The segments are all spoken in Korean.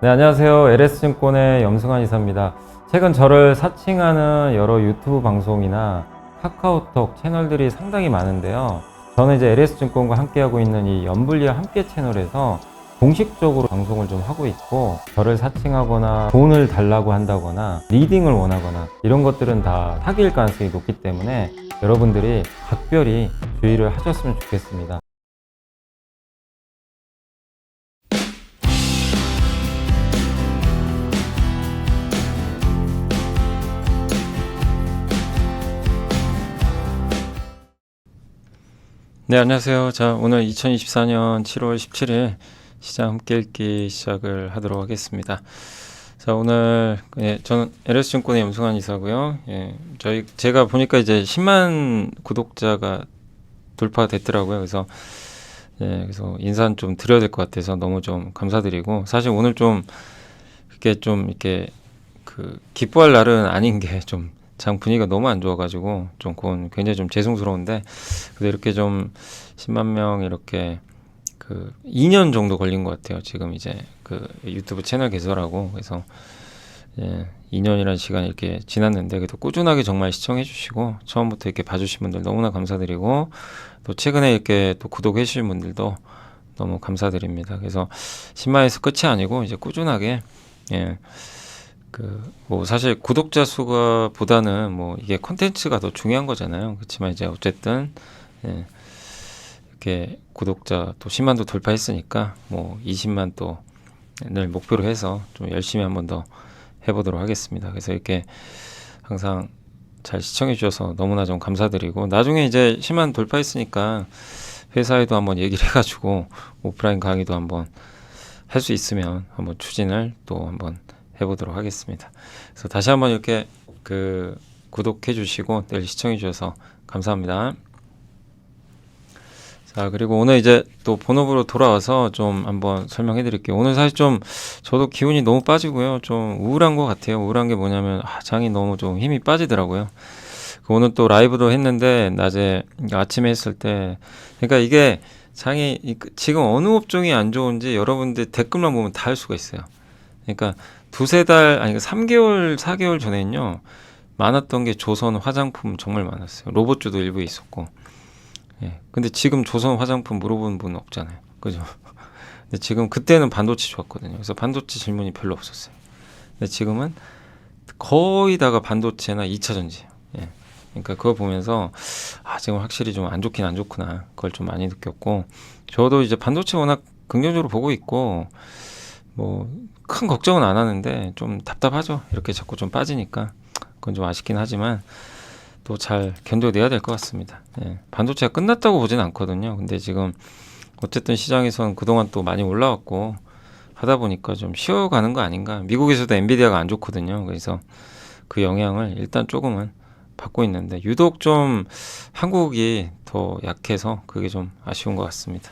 네, 안녕하세요. LS증권의 염승환 이사입니다. 최근 저를 사칭하는 여러 유튜브 방송이나 카카오톡 채널들이 상당히 많은데요. 저는 이제 LS증권과 함께하고 있는 이 연불리와 함께 채널에서 공식적으로 방송을 좀 하고 있고, 저를 사칭하거나 돈을 달라고 한다거나 리딩을 원하거나 이런 것들은 다 사기일 가능성이 높기 때문에 여러분들이 각별히 주의를 하셨으면 좋겠습니다. 네, 안녕하세요. 자, 오늘 2024년 7월 17일 시장 함께 읽기 시작을 하도록 하겠습니다. 자, 오늘 저는 LS증권의 염승환 이사고요. 제가 보니까 이제 10만 구독자가 돌파됐더라고요. 그래서 인사 좀 드려야 될 것 같아서 너무 좀 감사드리고, 사실 오늘 좀 이렇게 기뻐할 날은 아닌 게 좀 장 분위기가 너무 안 좋아가지고 좀 그건 굉장히 좀 죄송스러운데, 그래도 이렇게 좀 10만 명 이렇게 2년 정도 걸린 것 같아요. 지금 이제 유튜브 채널 개설하고. 그래서 2년이라는 시간이 이렇게 지났는데, 그래도 꾸준하게 정말 시청해 주시고 처음부터 이렇게 봐주신 분들 너무나 감사드리고, 또 최근에 이렇게 또 구독해 주신 분들도 너무 감사드립니다. 그래서 10만에서 끝이 아니고 이제 꾸준하게 사실 구독자 수가 보다는 이게 콘텐츠가 더 중요한 거잖아요. 그렇지만 이제 어쨌든 이렇게 구독자 또 10만도 돌파했으니까 20만 또를 목표로 해서 좀 열심히 한번 더 해보도록 하겠습니다. 그래서 이렇게 항상 잘 시청해 주셔서 너무나 좀 감사드리고, 나중에 이제 10만 돌파했으니까 회사에도 한번 얘기를 해가지고 오프라인 강의도 한번 할 수 있으면 한번 추진을 또 한번 해보도록 하겠습니다. 그래서 다시 한번 이렇게 구독해 주시고 늘 시청해 주셔서 감사합니다. 자, 그리고 오늘 이제 또 본업으로 돌아와서 좀 한번 설명해 드릴게요. 오늘 사실 좀 저도 기운이 너무 빠지고요. 좀 우울한 것 같아요. 우울한 게 뭐냐면 장이 너무 좀 힘이 빠지더라고요. 오늘 또 라이브도 했는데 낮에 아침에 했을 때, 그러니까 이게 장이 지금 어느 업종이 안 좋은지 여러분들 댓글만 보면 다 알 수가 있어요. 그러니까 3개월, 4개월 전에는요, 많았던 게 조선 화장품 정말 많았어요. 로봇주도 일부 있었고. 근데 지금 조선 화장품 물어보는 분 없잖아요. 그죠? 근데 지금 그때는 반도체 좋았거든요. 그래서 반도체 질문이 별로 없었어요. 근데 지금은 거의 다가 반도체나 2차 전지예요. 그러니까 그거 보면서 지금 확실히 좀 안 좋긴 안 좋구나. 그걸 좀 많이 느꼈고, 저도 이제 반도체 워낙 긍정적으로 보고 있고, 큰 걱정은 안 하는데 좀 답답하죠. 이렇게 자꾸 좀 빠지니까 그건 좀 아쉽긴 하지만 또 잘 견뎌내야 될 것 같습니다. 반도체가 끝났다고 보진 않거든요. 근데 지금 어쨌든 시장에서는 그동안 또 많이 올라왔고 하다 보니까 좀 쉬어가는 거 아닌가. 미국에서도 엔비디아가 안 좋거든요. 그래서 그 영향을 일단 조금은 받고 있는데, 유독 좀 한국이 더 약해서 그게 좀 아쉬운 것 같습니다.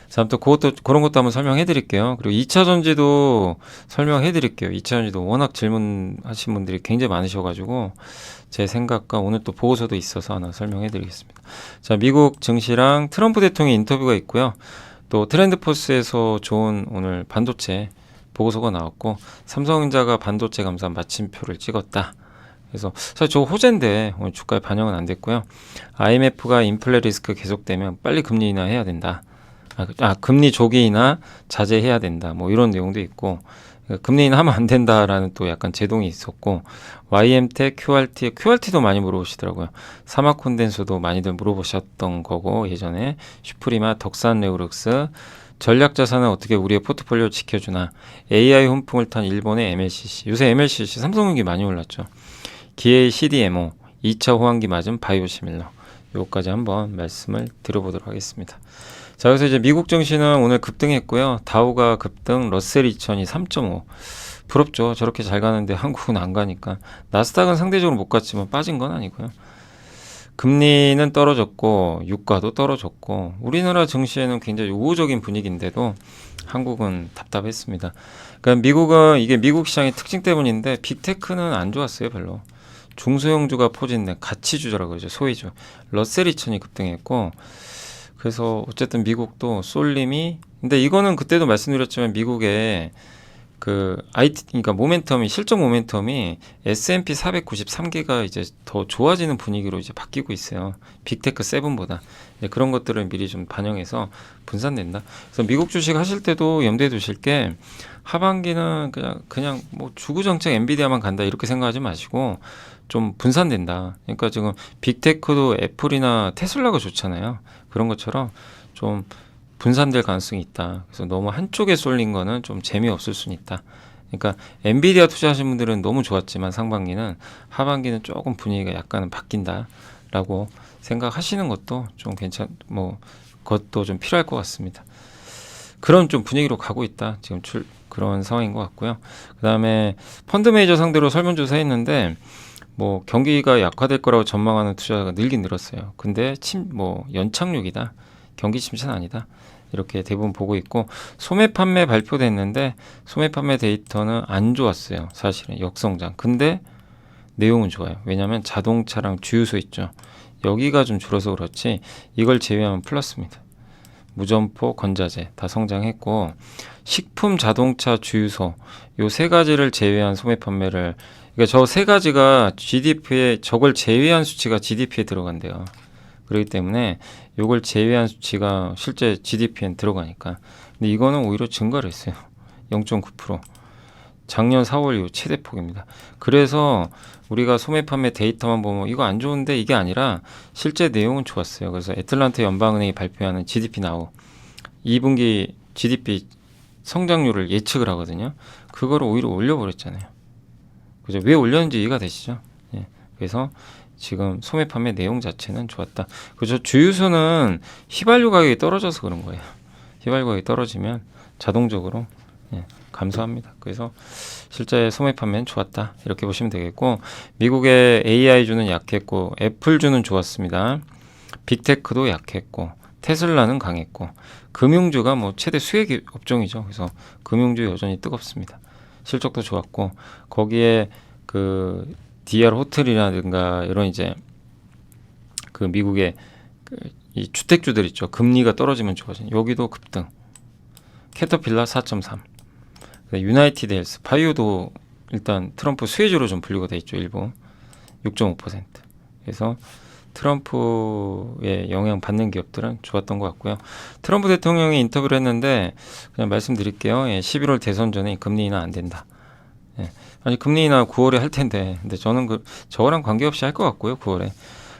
자, 아무튼 그런 것도 한번 설명해 드릴게요. 그리고 2차 전지도 설명해 드릴게요. 2차 전지도 워낙 질문하신 분들이 굉장히 많으셔가지고 제 생각과 오늘 또 보고서도 있어서 하나 설명해 드리겠습니다. 자, 미국 증시랑 트럼프 대통령 인터뷰가 있고요. 또 트렌드포스에서 좋은 오늘 반도체 보고서가 나왔고, 삼성전자가 반도체 감산 마침표를 찍었다. 그래서 사실 저 호재인데 오늘 주가에 반영은 안 됐고요. IMF가 인플레 리스크 계속되면 빨리 금리 인하해야 된다. 금리 조기이나 자제해야 된다. 이런 내용도 있고, 금리 인하하면 안 된다라는 또 약간 제동이 있었고, YM텍, QRT도 많이 물어보시더라고요. 사마콘덴서도 많이들 물어보셨던 거고, 예전에 슈프리마, 덕산레오룩스, 전략자산은 어떻게 우리의 포트폴리오 지켜주나, AI 훈풍을 탄 일본의 MLCC, 요새 MLCC 삼성전기 많이 올랐죠. 기아의 CDMO, 2차 호황기 맞은 바이오시밀러, 요거까지 한번 말씀을 드려보도록 하겠습니다. 자, 그래서 이제 미국 증시는 오늘 급등했고요. 다우가 급등, 러셀 2000이 3.5. 부럽죠. 저렇게 잘 가는데 한국은 안 가니까. 나스닥은 상대적으로 못 갔지만 빠진 건 아니고요. 금리는 떨어졌고 유가도 떨어졌고, 우리나라 증시에는 굉장히 우호적인 분위기인데도 한국은 답답했습니다. 그러니까 미국은 이게 미국 시장의 특징 때문인데 빅테크는 안 좋았어요. 별로. 중소형주가 포진된 가치주라고 그러죠. 소위주. 러셀 2000이 급등했고, 그래서 어쨌든 미국도 쏠림이, 근데 이거는 그때도 말씀드렸지만 미국에 그러니까 모멘텀이 실적 모멘텀이 S&P 493개가 이제 더 좋아지는 분위기로 이제 바뀌고 있어요. 빅테크 7보다 그런 것들을 미리 좀 반영해서 분산된다. 그래서 미국 주식 하실 때도 염두에 두실 게 하반기는 그냥 뭐 주구장창 엔비디아만 간다 이렇게 생각하지 마시고 좀 분산된다. 그러니까 지금 빅테크도 애플이나 테슬라가 좋잖아요. 그런 것처럼 좀 분산될 가능성이 있다. 그래서 너무 한쪽에 쏠린 거는 좀 재미없을 수는 있다. 그러니까 엔비디아 투자하신 분들은 너무 좋았지만 상반기는 하반기는 조금 분위기가 약간은 바뀐다라고 생각하시는 것도 좀 그것도 좀 필요할 것 같습니다. 그런 좀 분위기로 가고 있다. 지금 그런 상황인 것 같고요. 그다음에 펀드 매니저 상대로 설문조사 했는데 뭐 경기가 약화될 거라고 전망하는 투자가 늘긴 늘었어요. 근데 연착륙이다. 경기 침체는 아니다. 이렇게 대부분 보고 있고 소매 판매 발표됐는데 소매 판매 데이터는 안 좋았어요. 사실은 역성장. 근데 내용은 좋아요. 왜냐하면 자동차랑 주유소 있죠. 여기가 좀 줄어서 그렇지 이걸 제외하면 플러스입니다. 무점포, 건자재 다 성장했고 식품, 자동차, 주유소 요 세 가지를 제외한 소매 판매를 그러니까 저 세 가지가 GDP에 저걸 제외한 수치가 GDP에 들어간대요. 그렇기 때문에 요걸 제외한 수치가 실제 GDP엔 들어가니까 근데 이거는 오히려 증가를 했어요. 0.9% 작년 4월 이후 최대폭입니다. 그래서 우리가 소매 판매 데이터만 보면 이거 안 좋은데 이게 아니라 실제 내용은 좋았어요. 그래서 애틀란타 연방은행이 발표하는 GDP 나우 2분기 GDP 성장률을 예측을 하거든요. 그거를 오히려 올려버렸잖아요. 그죠? 왜 올렸는지 이해가 되시죠? 예. 그래서 지금 소매 판매 내용 자체는 좋았다. 그죠? 주유소는 휘발유 가격이 떨어져서 그런 거예요. 휘발유 가격이 떨어지면 자동적으로 감소합니다. 그래서 실제 소매 판매는 좋았다. 이렇게 보시면 되겠고 미국의 AI주는 약했고 애플주는 좋았습니다. 빅테크도 약했고 테슬라는 강했고 금융주가 뭐 최대 수혜 업종이죠. 그래서 금융주 여전히 뜨겁습니다. 실적도 좋았고 거기에 그 DR 호텔이라든가 이런 이제 그 미국의 이 주택주들 있죠. 금리가 떨어지면 좋아지는 여기도 급등. 캐터필라 4.3. 유나이티드 헬스, 바이오도 일단 트럼프 수혜주로 좀 분류가 돼 있죠. 일부 6.5%. 그래서 트럼프의 영향 받는 기업들은 좋았던 것 같고요. 트럼프 대통령이 인터뷰를 했는데 그냥 말씀드릴게요. 11월 대선 전에 금리 인하 안 된다. 아니 금리 인하 9월에 할 텐데, 근데 저는 저거랑 관계없이 할 것 같고요. 9월에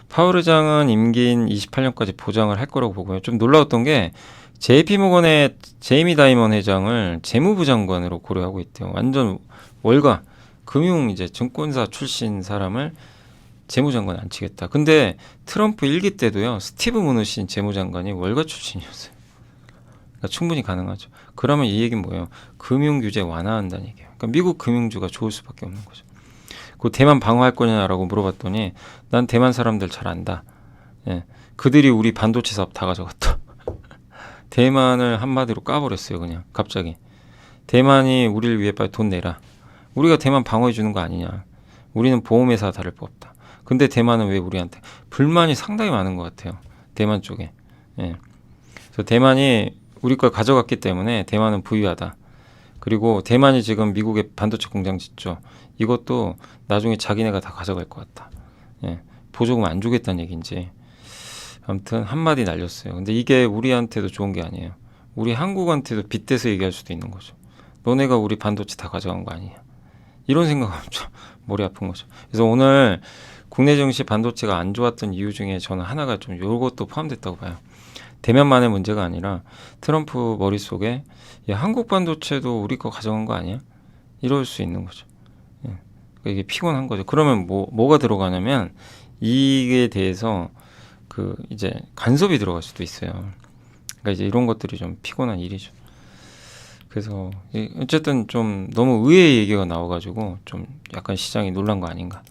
파월 의장은 임기인 28년까지 보장을 할 거라고 보고요. 좀 놀라웠던 게 JP모건의 제이미 다이먼 회장을 재무부 장관으로 고려하고 있대요. 완전 월가 금융 이제 증권사 출신 사람을 재무장관 안 치겠다. 근데 트럼프 1기 때도요. 스티브 무누신 재무장관이 월가 출신이었어요. 그러니까 충분히 가능하죠. 그러면 이 얘기는 뭐예요? 금융 규제 완화한다는 얘기예요. 그러니까 미국 금융주가 좋을 수밖에 없는 거죠. 그 대만 방어할 거냐라고 물어봤더니 난 대만 사람들 잘 안다. 그들이 우리 반도체 사업 다 가져갔다. 대만을 한마디로 까버렸어요. 그냥 갑자기. 대만이 우리를 위해 빨리 돈 내라. 우리가 대만 방어해 주는 거 아니냐. 우리는 보험회사 다를 바 없다. 근데 대만은 왜 우리한테 불만이 상당히 많은 것 같아요. 대만 쪽에. 그래서 대만이 우리 걸 가져갔기 때문에 대만은 부유하다. 그리고 대만이 지금 미국에 반도체 공장 짓죠. 이것도 나중에 자기네가 다 가져갈 것 같다. 보조금 안 주겠다는 얘기인지. 아무튼 한마디 날렸어요. 근데 이게 우리한테도 좋은 게 아니에요. 우리 한국한테도 빗대서 얘기할 수도 있는 거죠. 너네가 우리 반도체 다 가져간 거 아니냐. 이런 생각하면 좀 머리 아픈 거죠. 그래서 오늘 국내 증시 반도체가 안 좋았던 이유 중에 저는 하나가 좀 요것도 포함됐다고 봐요. 대면만의 문제가 아니라 트럼프 머릿속에 야, 한국 반도체도 우리 거 가져간 거 아니야? 이럴 수 있는 거죠. 그러니까 이게 피곤한 거죠. 그러면 뭐가 들어가냐면 이게 대해서 이제 간섭이 들어갈 수도 있어요. 그러니까 이제 이런 것들이 좀 피곤한 일이죠. 그래서 어쨌든 좀 너무 의외의 얘기가 나와가지고 좀 약간 시장이 놀란 거 아닌가.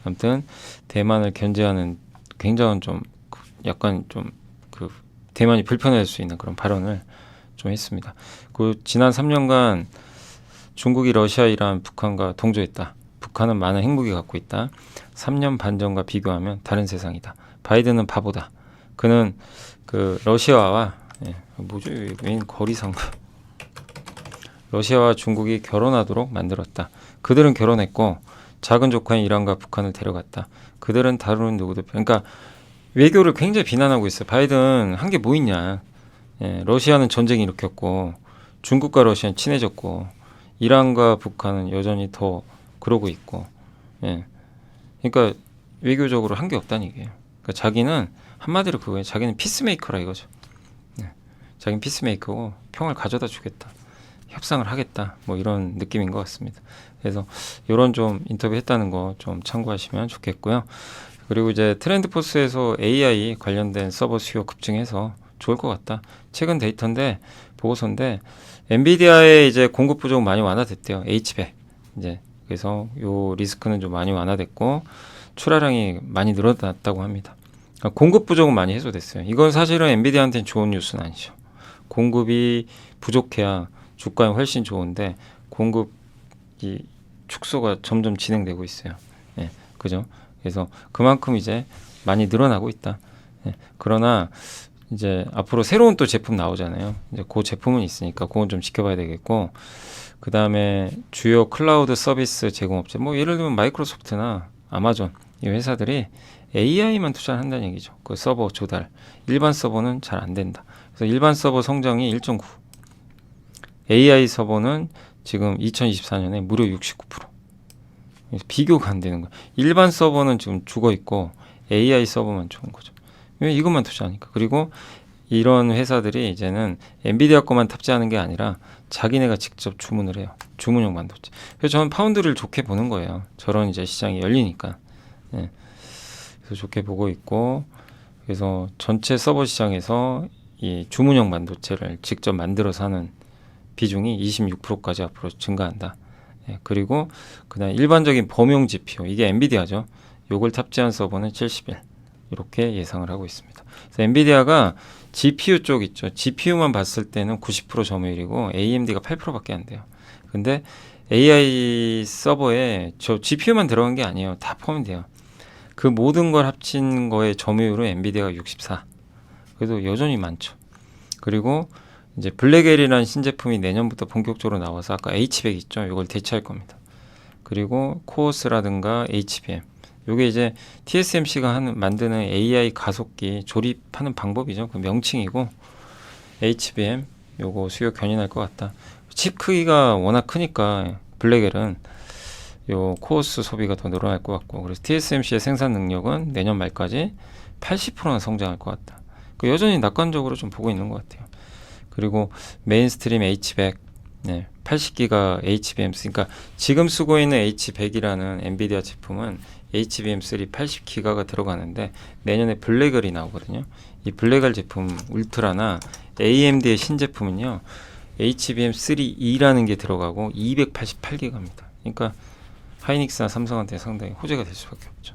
아무튼 대만을 견제하는 굉장한 좀 약간 좀 대만이 불편할 수 있는 그런 발언을 좀 했습니다. 지난 3년간 중국이 러시아, 이란, 북한과 동조했다. 북한은 많은 핵무기 갖고 있다. 3년 반 전과 비교하면 다른 세상이다. 바이든은 바보다. 그는 러시아와 뭐죠? 웬 거리상 러시아와 중국이 결혼하도록 만들었다. 그들은 결혼했고 작은 조카인 이란과 북한을 데려갔다. 그들은 다루는 누구도 그러니까 외교를 굉장히 비난하고 있어요. 바이든 한 게 뭐 있냐. 예, 러시아는 전쟁 일으켰고 중국과 러시아는 친해졌고 이란과 북한은 여전히 더 그러고 있고 예. 그러니까 외교적으로 한 게 없다는 얘기예요. 그러니까 자기는 한마디로 그거예요. 자기는 피스메이커라 이거죠. 예. 자기는 피스메이커고 평을 가져다 주겠다. 협상을 하겠다. 뭐 이런 느낌인 것 같습니다. 그래서 이런 좀 인터뷰 했다는 거 좀 참고하시면 좋겠고요. 그리고 이제 트렌드포스에서 AI 관련된 서버 수요 급증해서 좋을 것 같다. 최근 데이터인데 보고서인데 엔비디아의 이제 공급 부족 많이 완화됐대요. H100 이제 그래서 요 리스크는 좀 많이 완화됐고 출하량이 많이 늘어났다고 합니다. 그러니까 공급 부족은 많이 해소됐어요. 이건 사실은 엔비디아한테는 좋은 뉴스는 아니죠. 공급이 부족해야 주가에 훨씬 좋은데 공급이 축소가 점점 진행되고 있어요. 예, 그죠? 그래서 그만큼 이제 많이 늘어나고 있다. 예, 그러나 이제 앞으로 새로운 또 제품 나오잖아요. 이제 그 제품은 있으니까 그건 좀 지켜봐야 되겠고 그 다음에 주요 클라우드 서비스 제공업체 뭐 예를 들면 마이크로소프트나 아마존 이 회사들이 AI만 투자를 한다는 얘기죠. 그 서버 조달 일반 서버는 잘 안 된다. 그래서 일반 서버 성장이 1.9 AI 서버는 지금 2024년에 무려 69%. 비교가 안 되는 거야. 일반 서버는 지금 죽어 있고 AI 서버만 좋은 거죠. 왜 이것만 투자하니까. 그리고 이런 회사들이 이제는 엔비디아 거만 탑재하는 게 아니라 자기네가 직접 주문을 해요. 주문용 반도체. 그래서 저는 파운드리를 좋게 보는 거예요. 저런 이제 시장이 열리니까. 예. 그래서 좋게 보고 있고 그래서 전체 서버 시장에서 이 주문용 반도체를 직접 만들어서 하는 비중이 26%까지 앞으로 증가한다. 예, 그리고 그다음 일반적인 범용 GPU 이게 엔비디아죠. 요걸 탑재한 서버는 71 이렇게 예상을 하고 있습니다. 그래서 엔비디아가 GPU 쪽 있죠. GPU만 봤을 때는 90% 점유율이고 AMD가 8%밖에 안 돼요. 근데 AI 서버에 저 GPU만 들어간 게 아니에요. 다 포함돼요. 그 모든 걸 합친 거의 점유율은 엔비디아가 64. 그래도 여전히 많죠. 그리고 이제 블랙엘이라는 신제품이 내년부터 본격적으로 나와서 아까 H100 있죠. 이걸 대체할 겁니다. 그리고 코어스라든가 HBM 요게 이제 TSMC가 만드는 AI 가속기 조립하는 방법이죠. 그 명칭이고 HBM 요거 수요 견인할 것 같다. 칩 크기가 워낙 크니까 블랙엘은 요 코어스 소비가 더 늘어날 것 같고 그래서 TSMC의 생산 능력은 내년 말까지 80%나 성장할 것 같다. 그 여전히 낙관적으로 좀 보고 있는 것 같아요. 그리고 메인스트림 H100 네, 80기가 HBM 그러니까 지금 쓰고 있는 H100이라는 엔비디아 제품은 HBM3 80기가가 들어가는데 내년에 블랙엘이 나오거든요. 이 블랙엘 제품 울트라나 AMD의 신제품은요. HBM3E라는 게 들어가고 288기가입니다. 그러니까 하이닉스나 삼성한테 상당히 호재가 될 수밖에 없죠.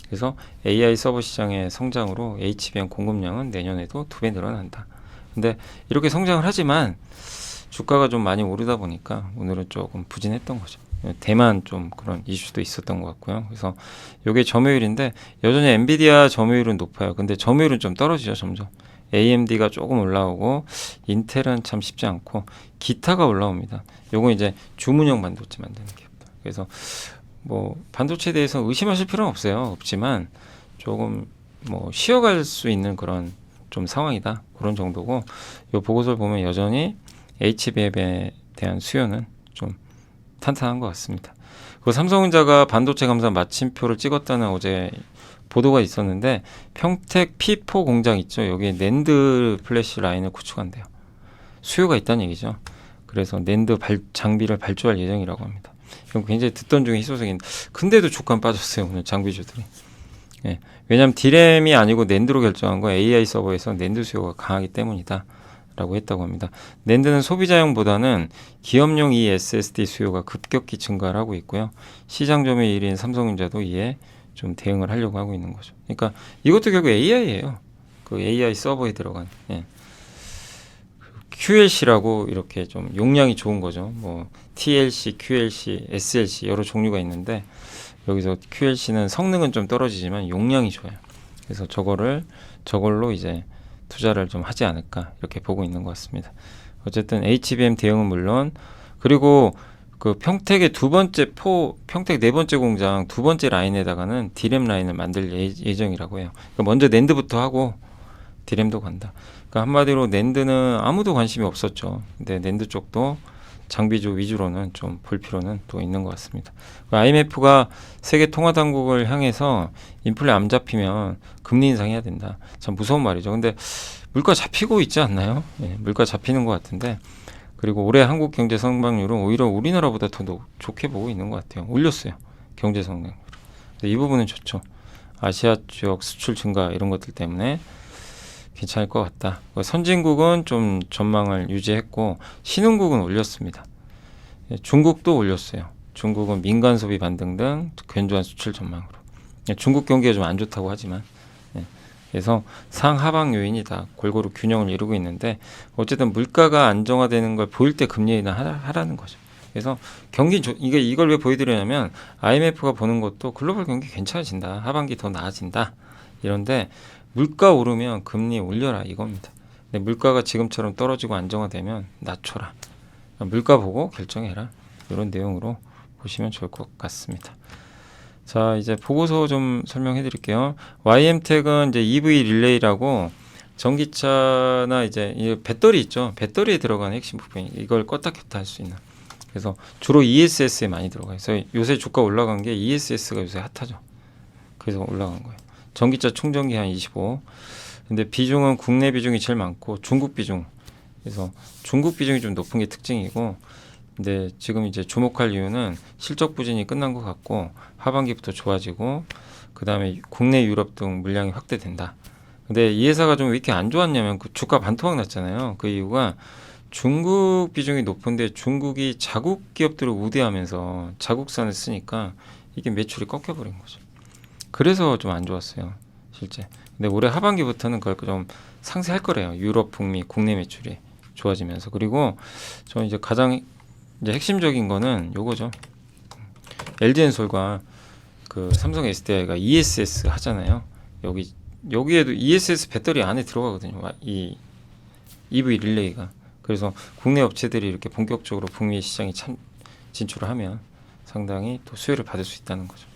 그래서 AI 서버 시장의 성장으로 HBM 공급량은 내년에도 2배 늘어난다. 근데 이렇게 성장을 하지만 주가가 좀 많이 오르다 보니까 오늘은 조금 부진했던 거죠. 대만 좀 그런 이슈도 있었던 것 같고요. 그래서 이게 점유율인데 여전히 엔비디아 점유율은 높아요. 근데 점유율은 좀 떨어지죠, 점점. AMD가 조금 올라오고 인텔은 참 쉽지 않고 기타가 올라옵니다. 요거 이제 주문형 반도체 만드는 기업들. 그래서 뭐 반도체에 대해서 의심하실 필요는 없지만 조금 뭐 쉬어갈 수 있는 그런 좀 상황이다. 그런 정도고 이 보고서를 보면 여전히 HBM에 대한 수요는 좀 탄탄한 것 같습니다. 그 삼성전자가 반도체 감산 마침표를 찍었다는 어제 보도가 있었는데 평택 P4 공장 있죠. 여기에 낸드 플래시 라인을 구축한대요. 수요가 있다는 얘기죠. 그래서 낸드 장비를 발주할 예정이라고 합니다. 그럼 굉장히 듣던 중에 희소성인데 근데도 주가는 빠졌어요. 오늘 장비주들이. 예, 왜냐하면 디램이 아니고 낸드로 결정한 건 AI 서버에서 낸드 수요가 강하기 때문이다 라고 했다고 합니다. 낸드는 소비자용보다는 기업용 이 SSD 수요가 급격히 증가를 하고 있고요. 시장 점유율 1위인 삼성전자도 이에 좀 대응을 하려고 하고 있는 거죠. 그러니까 이것도 결국 AI예요. 그 AI 서버에 들어간 QLC라고 이렇게 좀 용량이 좋은 거죠. 뭐 TLC, QLC, SLC 여러 종류가 있는데 여기서 QLC는 성능은 좀 떨어지지만 용량이 좋아요. 그래서 저걸로 이제 투자를 좀 하지 않을까 이렇게 보고 있는 것 같습니다. 어쨌든 HBM 대응은 물론 그리고 그 평택의 평택 네 번째 공장 두 번째 라인에다가는 디램 라인을 만들 예정이라고 해요. 그러니까 먼저 낸드부터 하고 디램도 간다. 그러니까 한마디로 낸드는 아무도 관심이 없었죠. 근데 낸드 쪽도 장비주 위주로는 좀 볼 필요는 또 있는 것 같습니다. IMF가 세계 통화 당국을 향해서 인플레 안 잡히면 금리 인상해야 된다. 참 무서운 말이죠. 근데 물가 잡히고 있지 않나요? 예, 물가 잡히는 것 같은데, 그리고 올해 한국 경제 성장률은 오히려 우리나라보다 더 좋게 보고 있는 것 같아요. 올렸어요. 경제 성장률. 이 부분은 좋죠. 아시아 지역 수출 증가 이런 것들 때문에 괜찮을 것 같다. 선진국은 좀 전망을 유지했고 신흥국은 올렸습니다. 중국도 올렸어요. 중국은 민간 소비 반등 등 견조한 수출 전망으로. 중국 경기가 좀 안 좋다고 하지만, 그래서 상하방 요인이 다 골고루 균형을 이루고 있는데, 어쨌든 물가가 안정화되는 걸 보일 때 금리 인하 하라는 거죠. 그래서 이걸 왜 보여드리냐면, IMF가 보는 것도 글로벌 경기 괜찮아진다, 하반기 더 나아진다 이런데, 물가 오르면 금리 올려라 이겁니다. 근데 물가가 지금처럼 떨어지고 안정화되면 낮춰라. 물가 보고 결정해라. 이런 내용으로 보시면 좋을 것 같습니다. 자, 이제 보고서 좀 설명해 드릴게요. YM택은 이제 EV 릴레이라고 전기차나 이제 이 배터리 있죠. 배터리에 들어가는 핵심 부분이 이걸 껐다 켰다 할 수 있는. 그래서 주로 ESS에 많이 들어가요. 그래서 요새 주가 올라간 게 ESS가 요새 핫하죠. 그래서 올라간 거예요. 전기차 충전기 한 25. 근데 비중은 국내 비중이 제일 많고 중국 비중. 그래서 중국 비중이 좀 높은 게 특징이고, 근데 지금 이제 주목할 이유는 실적 부진이 끝난 것 같고 하반기부터 좋아지고, 그 다음에 국내 유럽 등 물량이 확대된다. 근데 이 회사가 좀 왜 이렇게 안 좋았냐면 그 주가 반토막 났잖아요. 그 이유가 중국 비중이 높은데 중국이 자국 기업들을 우대하면서 자국산을 쓰니까 이게 매출이 꺾여버린 거죠. 그래서 좀 안 좋았어요, 실제. 근데 올해 하반기부터는 그걸 좀 상쇄할 거래요. 유럽, 북미, 국내 매출이 좋아지면서. 그리고 저 이제 가장 이제 핵심적인 거는 요거죠. LG엔솔과 그 삼성 SDI가 ESS 하잖아요. 여기에도 ESS 배터리 안에 들어가거든요. 이 EV 릴레이가. 그래서 국내 업체들이 이렇게 본격적으로 북미 시장에 진출을 하면 상당히 또 수혜를 받을 수 있다는 거죠.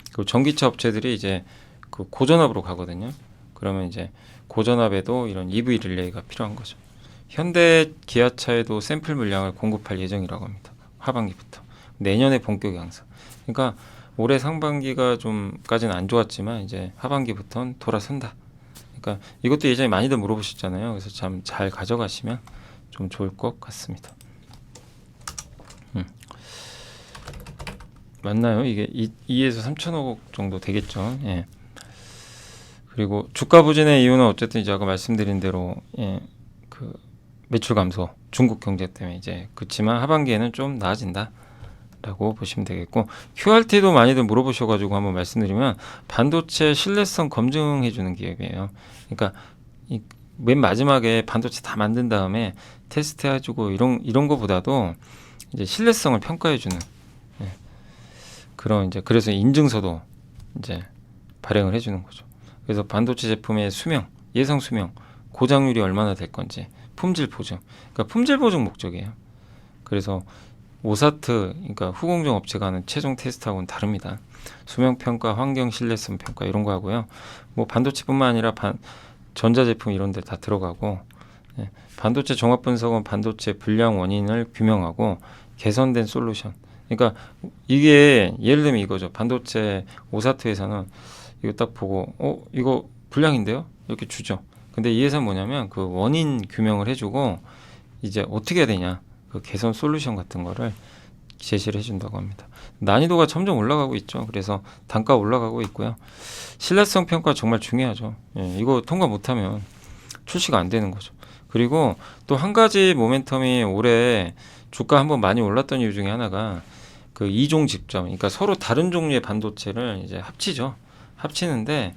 그리고 전기차 업체들이 이제 그 고전압으로 가거든요. 그러면 이제 고전압에도 이런 EV 릴레이가 필요한 거죠. 현대 기아차에도 샘플 물량을 공급할 예정이라고 합니다. 하반기부터. 내년에 본격 양산. 그러니까 올해 상반기가 좀까지는 안 좋았지만 이제 하반기부터는 돌아선다. 그러니까 이것도 예전에 많이들 물어보셨잖아요. 그래서 참 잘 가져가시면 좀 좋을 것 같습니다. 맞나요? 이게 2에서 3천억 정도 되겠죠. 예. 그리고 주가 부진의 이유는 어쨌든 이제 아까 말씀드린 대로, 그 매출 감소, 중국 경제 때문에 이제 그렇지만 하반기에는 좀 나아진다라고 보시면 되겠고, QRT도 많이들 물어보셔가지고 한번 말씀드리면 반도체 신뢰성 검증해주는 기업이에요. 그러니까 맨 마지막에 반도체 다 만든 다음에 테스트해주고 이런 거보다도 이제 신뢰성을 평가해주는, 그런 이제 그래서 인증서도 이제 발행을 해주는 거죠. 그래서 반도체 제품의 예상 수명, 고장률이 얼마나 될 건지, 품질 보증, 그러니까 품질 보증 목적이에요. 그래서 오사트, 그러니까 후공정 업체가 하는 최종 테스트하고는 다릅니다. 수명 평가, 환경 신뢰성 평가 이런 거 하고요. 뭐 반도체뿐만 아니라 전자제품 이런 데 다 들어가고, 반도체 종합 분석은 반도체 불량 원인을 규명하고 개선된 솔루션. 그러니까 이게 예를 들면 이거죠. 반도체 오사트 회사는 이거 딱 보고 이거 불량인데요? 이렇게 주죠. 근데 이 회사는 뭐냐면 그 원인 규명을 해주고 이제 어떻게 해야 되냐, 그 개선 솔루션 같은 거를 제시를 해준다고 합니다. 난이도가 점점 올라가고 있죠. 그래서 단가 올라가고 있고요. 신뢰성 평가 정말 중요하죠. 이거 통과 못하면 출시가 안 되는 거죠. 그리고 또 한 가지 모멘텀이 올해 주가 한번 많이 올랐던 이유 중에 하나가 그 이종 집점, 그러니까 서로 다른 종류의 반도체를 이제 합치죠. 합치는데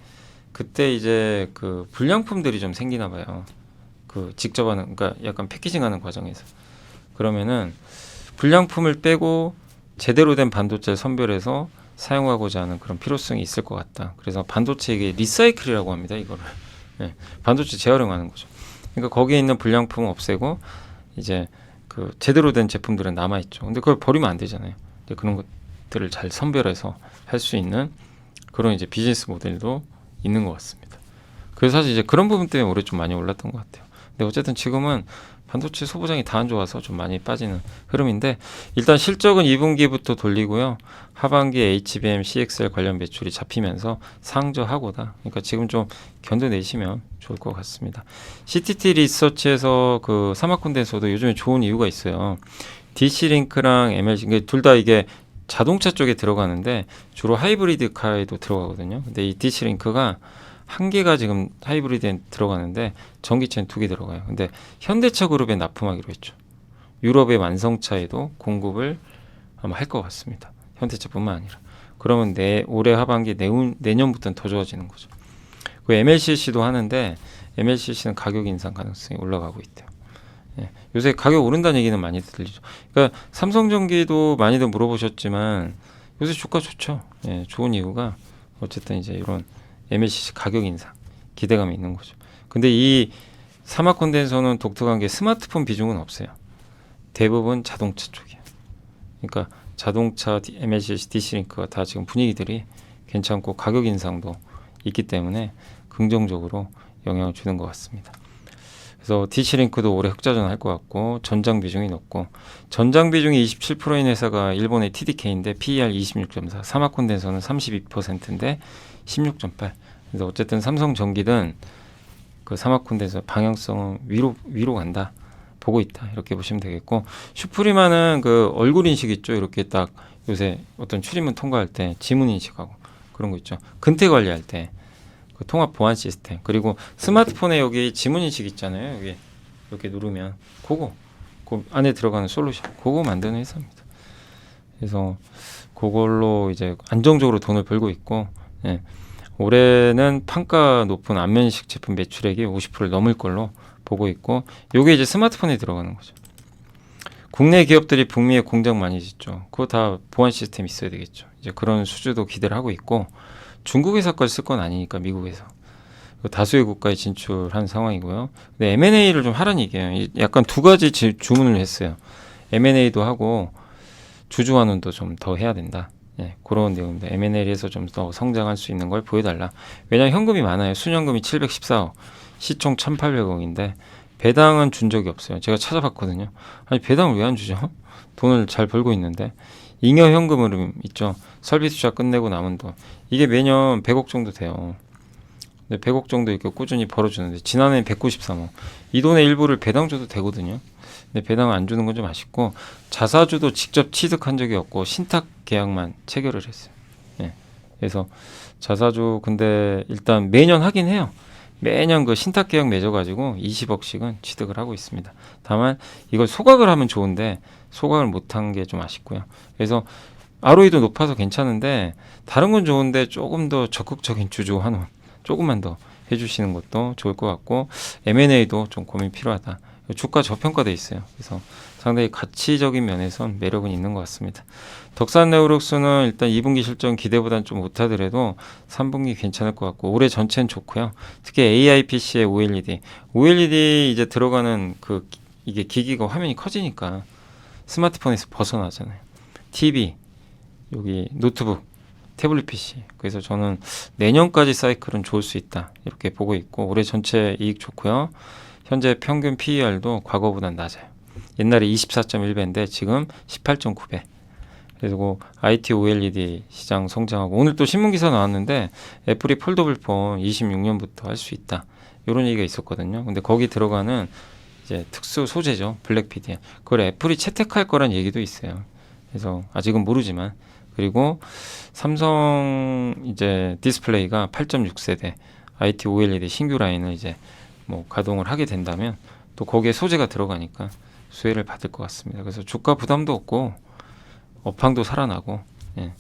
그때 이제 그 불량품들이 좀 생기나 봐요. 그 직접 하는, 그러니까 약간 패키징하는 과정에서. 그러면은 불량품을 빼고 제대로 된 반도체를 선별해서 사용하고자 하는 그런 필요성이 있을 것 같다. 그래서 반도체 이게 리사이클이라고 합니다. 이거를. 반도체 재활용하는 거죠. 그러니까 거기에 있는 불량품을 없애고 이제 그 제대로 된 제품들은 남아 있죠. 근데 그걸 버리면 안 되잖아요. 근데 그런 것들을 잘 선별해서 할 수 있는 그런 이제 비즈니스 모델도 있는 것 같습니다. 그래서 사실 이제 그런 부분 때문에 올해 좀 많이 올랐던 것 같아요. 근데 어쨌든 지금은 반도체 소부장이 다 안 좋아서 좀 많이 빠지는 흐름인데 일단 실적은 2분기부터 돌리고요. 하반기에 HBM, CXL 관련 매출이 잡히면서 상저하고다. 그러니까 지금 좀 견뎌내시면 좋을 것 같습니다. CTT 리서치에서 그 사마콘덴서도 요즘에 좋은 이유가 있어요. DC링크랑 MLC 둘 다 이게 자동차 쪽에 들어가는데 주로 하이브리드 카에도 들어가거든요. 근데 이 DC링크가 한 개가 지금 하이브리드에 들어가는데 전기차는 2개 들어가요. 근데 현대차 그룹에 납품하기로 했죠. 유럽의 완성차에도 공급을 아마 할 것 같습니다. 현대차뿐만 아니라. 그러면 올해 하반기 내년부터는 더 좋아지는 거죠. 그 MLCC도 하는데 MLCC는 가격 인상 가능성이 올라가고 있대요. 예, 요새 가격 오른다는 얘기는 많이 들리죠. 그러니까 삼성전기도 많이들 물어보셨지만 요새 주가 좋죠. 예, 좋은 이유가 어쨌든 이제 이런 MLCC 가격 인상 기대감이 있는 거죠. 근데 이 사마 콘덴서는 독특한 게 스마트폰 비중은 없어요. 대부분 자동차 쪽이에요. 그러니까 자동차 MLCC, DC링크가 다 지금 분위기들이 괜찮고 가격 인상도 있기 때문에 긍정적으로 영향을 주는 것 같습니다. 그래서 DC링크도 올해 흑자전 할 것 같고 전장 비중이 높고 전장 비중이 27%인 회사가 일본의 TDK인데 PER 26.4, 사마 콘덴서는 32%인데 16.8. 그래서 어쨌든 삼성전기든 그 사마 콘덴서 방향성은 위로 간다. 보고 있다. 이렇게 보시면 되겠고 슈프리마는 그 얼굴 인식 있죠. 이렇게 딱 요새 어떤 출입문 통과할 때 지문 인식하고 그런 거 있죠. 근태 관리할 때 그 통합 보안 시스템 그리고 스마트폰에 여기 지문 인식 있잖아요. 여기 이렇게 누르면 그 안에 들어가는 솔루션 그거 만드는 회사입니다. 그래서 그걸로 이제 안정적으로 돈을 벌고 있고 예. 올해는 판가 높은 안면식 제품 매출액이 50%를 넘을 걸로 보고 있고 요게 이제 스마트폰에 들어가는 거죠. 국내 기업들이 북미에 공장 많이 짓죠. 그거 다 보안 시스템 있어야 되겠죠. 이제 그런 수주도 기대를 하고 있고 중국 회사까지 쓸 건 아니니까 미국에서 다수의 국가에 진출한 상황이고요. 근데 M&A를 좀 하라는 얘기예요. 약간 두 가지 주문을 했어요. M&A도 하고 주주환원도 좀 더 해야 된다. 예, 그런 내용입니다. M&A를 해서 좀 더 성장할 수 있는 걸 보여달라. 왜냐하면 현금이 많아요. 순현금이 714억, 시총 1,800억인데 배당은 준 적이 없어요. 제가 찾아봤거든요. 아니 배당을 왜 안 주죠? 돈을 잘 벌고 있는데 잉여 현금으로 있죠. 설비 투자 끝내고 남은 돈. 이게 매년 100억 정도 돼요. 근데 100억 정도 이렇게 꾸준히 벌어주는데 지난해는 193억. 이 돈의 일부를 배당 줘도 되거든요. 근데 배당을 안 주는 건 좀 아쉽고 자사주도 직접 취득한 적이 없고 신탁 계약만 체결을 했어요. 예. 그래서 자사주 근데 일단 매년 하긴 해요. 매년 그 신탁 계약 맺어가지고 20억씩은 취득을 하고 있습니다. 다만 이걸 소각을 하면 좋은데 소각을 못한 게 좀 아쉽고요. 그래서 ROE도 높아서 괜찮은데 다른 건 좋은데 조금 더 적극적인 주주 환원 조금만 더 해주시는 것도 좋을 것 같고 M&A도 좀 고민 필요하다. 주가 저평가돼 있어요. 그래서 상당히 가치적인 면에선 매력은 있는 것 같습니다. 덕산네오록스는 일단 2분기 실적 기대보다는 좀 못하더라도 3분기 괜찮을 것 같고 올해 전체는 좋고요. 특히 AI PC의 OLED 이제 들어가는 그 이게 기기가 화면이 커지니까 스마트폰에서 벗어나잖아요. TV 여기 노트북 태블릿 PC. 그래서 저는 내년까지 사이클은 좋을 수 있다. 이렇게 보고 있고 올해 전체 이익 좋고요. 현재 평균 PER도 과거보단 낮아요. 옛날에 24.1배인데 지금 18.9배. 그리고 IT OLED 시장 성장하고 오늘 또 신문기사 나왔는데 애플이 폴더블 폰 26년부터 할 수 있다. 이런 얘기가 있었거든요. 근데 거기 들어가는 이제 특수 소재죠. 블랙 PDM. 그걸 애플이 채택할 거란 얘기도 있어요. 그래서 아직은 모르지만 그리고 삼성 이제 디스플레이가 8.6세대 IT OLED 신규 라인을 이제 뭐 가동을 하게 된다면 또 거기에 소재가 들어가니까 수혜를 받을 것 같습니다. 그래서 주가 부담도 없고 업황도 살아나고 예,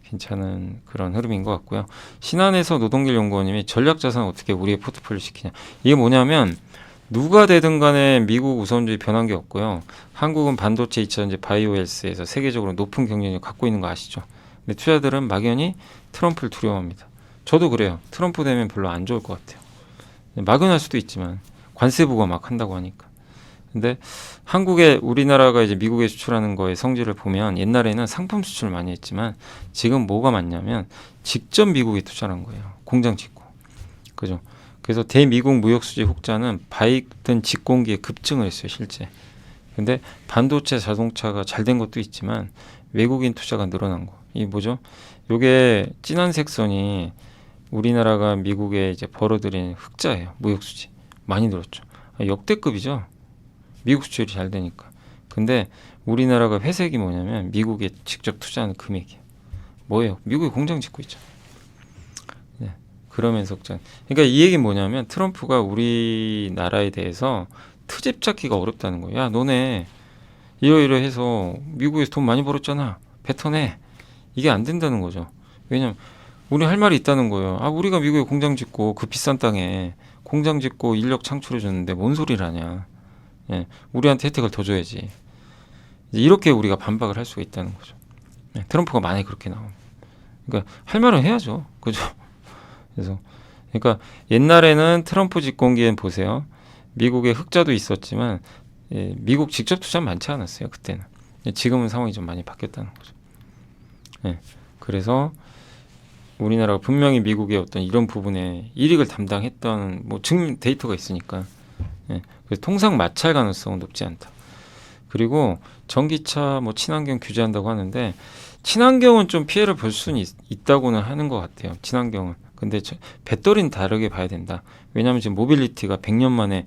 괜찮은 그런 흐름인 것 같고요. 신한에서 노동길 연구원님이 전략자산 어떻게 우리의 포트폴리오 시키냐. 이게 뭐냐면 누가 되든 간에 미국 우선주의 변한 게 없고요. 한국은 반도체, 2차전지, 바이오헬스에서 세계적으로 높은 경쟁력을 갖고 있는 거 아시죠? 근데 투자들은 막연히 트럼프를 두려워합니다. 저도 그래요. 트럼프 되면 별로 안 좋을 것 같아요. 막연할 수도 있지만 관세부가 막 한다고 하니까. 근데 한국에 우리나라가 이제 미국에 수출하는 거의 성질을 보면 옛날에는 상품 수출을 많이 했지만 지금 뭐가 많냐면 직접 미국에 투자한 거예요. 공장 짓고. 그죠? 그래서 대미국 무역 수지 흑자는 바이든 집권기에 급증을 했어요, 실제. 근데 반도체 자동차가 잘 된 것도 있지만 외국인 투자가 늘어난 거. 이 뭐죠? 요게 진한 색선이 우리나라가 미국에 이제 벌어들인 흑자예요. 무역 수지. 많이 늘었죠. 역대급이죠. 미국 수출이 잘 되니까. 근데 우리나라가 회색이 뭐냐면 미국에 직접 투자하는 금액이에요. 뭐예요? 미국에 공장 짓고 있죠. 네. 그러면서 그러니까 이 얘기는 뭐냐면 트럼프가 우리나라에 대해서 트집 잡기가 어렵다는 거예요. 야, 너네 이러이러해서 미국에서 돈 많이 벌었잖아. 뱉어내. 이게 안 된다는 거죠. 왜냐면 우리 할 말이 있다는 거예요. 아, 우리가 미국에 공장 짓고 그 비싼 땅에 공장 짓고 인력 창출해 줬는데 뭔 소리를 하냐. 예, 우리한테 혜택을 더 줘야지. 이렇게 우리가 반박을 할 수가 있다는 거죠. 예, 트럼프가 만약에 그렇게 나오면. 그러니까 할 말은 해야죠. 그죠? 그래서 그러니까 옛날에는 트럼프 집권기엔 보세요. 미국에 흑자도 있었지만 예, 미국 직접 투자 많지 않았어요. 그때는. 지금은 상황이 좀 많이 바뀌었다는 거죠. 예, 그래서 우리나라가 분명히 미국의 어떤 이런 부분에 이익을 담당했던 뭐 증명 데이터가 있으니까 예, 그래서 통상 마찰 가능성은 높지 않다. 그리고 전기차 뭐 친환경 규제한다고 하는데 친환경은 좀 피해를 볼 수는 있다고는 하는 것 같아요. 친환경은. 근데 배터리는 다르게 봐야 된다. 왜냐하면 지금 모빌리티가 100년 만에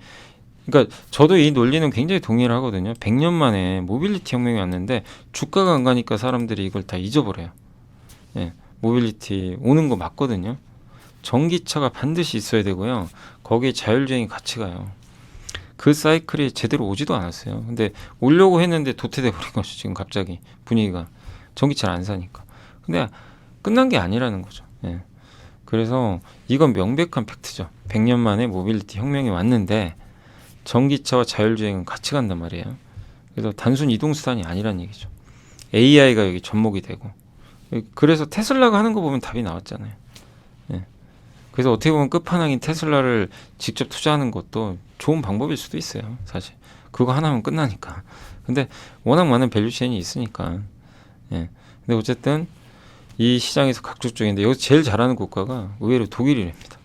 그러니까 저도 이 논리는 굉장히 동의를 하거든요. 100년 만에 모빌리티 혁명이 왔는데 주가가 안 가니까 사람들이 이걸 다 잊어버려요. 예, 모빌리티 오는 거 맞거든요. 전기차가 반드시 있어야 되고요. 거기에 자율주행이 같이 가요. 그 사이클이 제대로 오지도 않았어요. 근데 오려고 했는데 도태돼 버린 거죠. 지금 갑자기 분위기가 전기차를 안 사니까. 근데 끝난 게 아니라는 거죠. 예. 그래서 이건 명백한 팩트죠. 100년 만에 모빌리티 혁명이 왔는데 전기차와 자율주행은 같이 간단 말이에요. 그래서 단순 이동수단이 아니란 얘기죠. AI가 여기 접목이 되고. 그래서 테슬라가 하는 거 보면 답이 나왔잖아요. 예. 그래서 어떻게 보면 끝판왕인 테슬라를 직접 투자하는 것도 좋은 방법일 수도 있어요. 사실 그거 하나면 끝나니까. 근데 워낙 많은 밸류체인이 있으니까. 예. 근데 어쨌든 이 시장에서 각축적인데 여기서 제일 잘하는 국가가 의외로 독일이랍니다.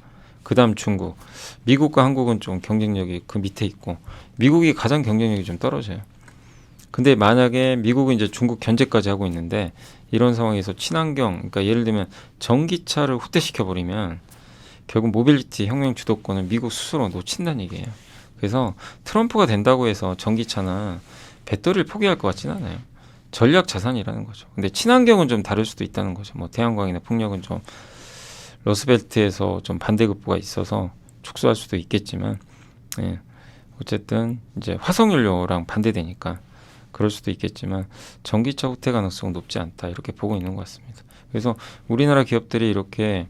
그 다음 중국. 미국과 한국은 좀 경쟁력이 그 밑에 있고 미국이 가장 경쟁력이 좀 떨어져요. 근데 만약에 미국은 이제 중국 견제까지 하고 있는데 이런 상황에서 친환경, 그러니까 예를 들면 전기차를 후퇴시켜 버리면 결국 모빌리티 혁명 주도권을 미국 스스로 놓친다는 얘기예요. 그래서 트럼프가 된다고 해서 전기차나 배터리를 포기할 것 같지는 않아요. 전략 자산이라는 거죠. 근데 친환경은 좀 다를 수도 있다는 거죠. 뭐 태양광이나 풍력은 좀 러스벨트에서 좀 반대급부가 있어서 축소할 수도 있겠지만, 예. 어쨌든 이제 화석연료랑 반대되니까 그럴 수도 있겠지만 전기차 후퇴 가능성은 높지 않다 이렇게 보고 있는 것 같습니다. 그래서 우리나라 기업들이 이렇게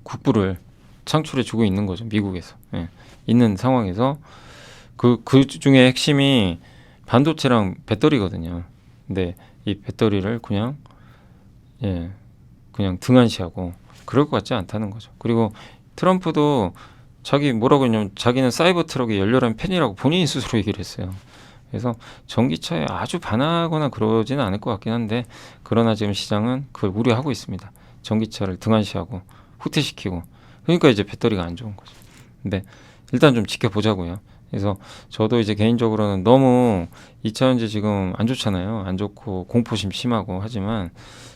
국부를 창출해주고 있는 거죠. 미국에서. 예. 있는 상황에서 그 중에 핵심이 반도체랑 배터리거든요. 근데 이 배터리를 그냥 등한시하고 그럴 것 같지 않다는 거죠. 그리고 트럼프도 자기 뭐라고 했냐면 자기는 사이버 트럭의 열렬한 팬이라고 본인이 스스로 얘기를 했어요. 그래서 전기차에 아주 반하거나 그러지는 않을 것 같긴 한데 그러나 지금 시장은 그걸 우려하고 있습니다. 전기차를 등한시하고 후퇴시키고 그러니까 이제 배터리가 안 좋은 거죠. 근데 일단 좀 지켜보자고요. 그래서 저도 이제 개인적으로는 너무 2차전지 지금 안 좋잖아요. 안 좋고 공포심 심하고 하지만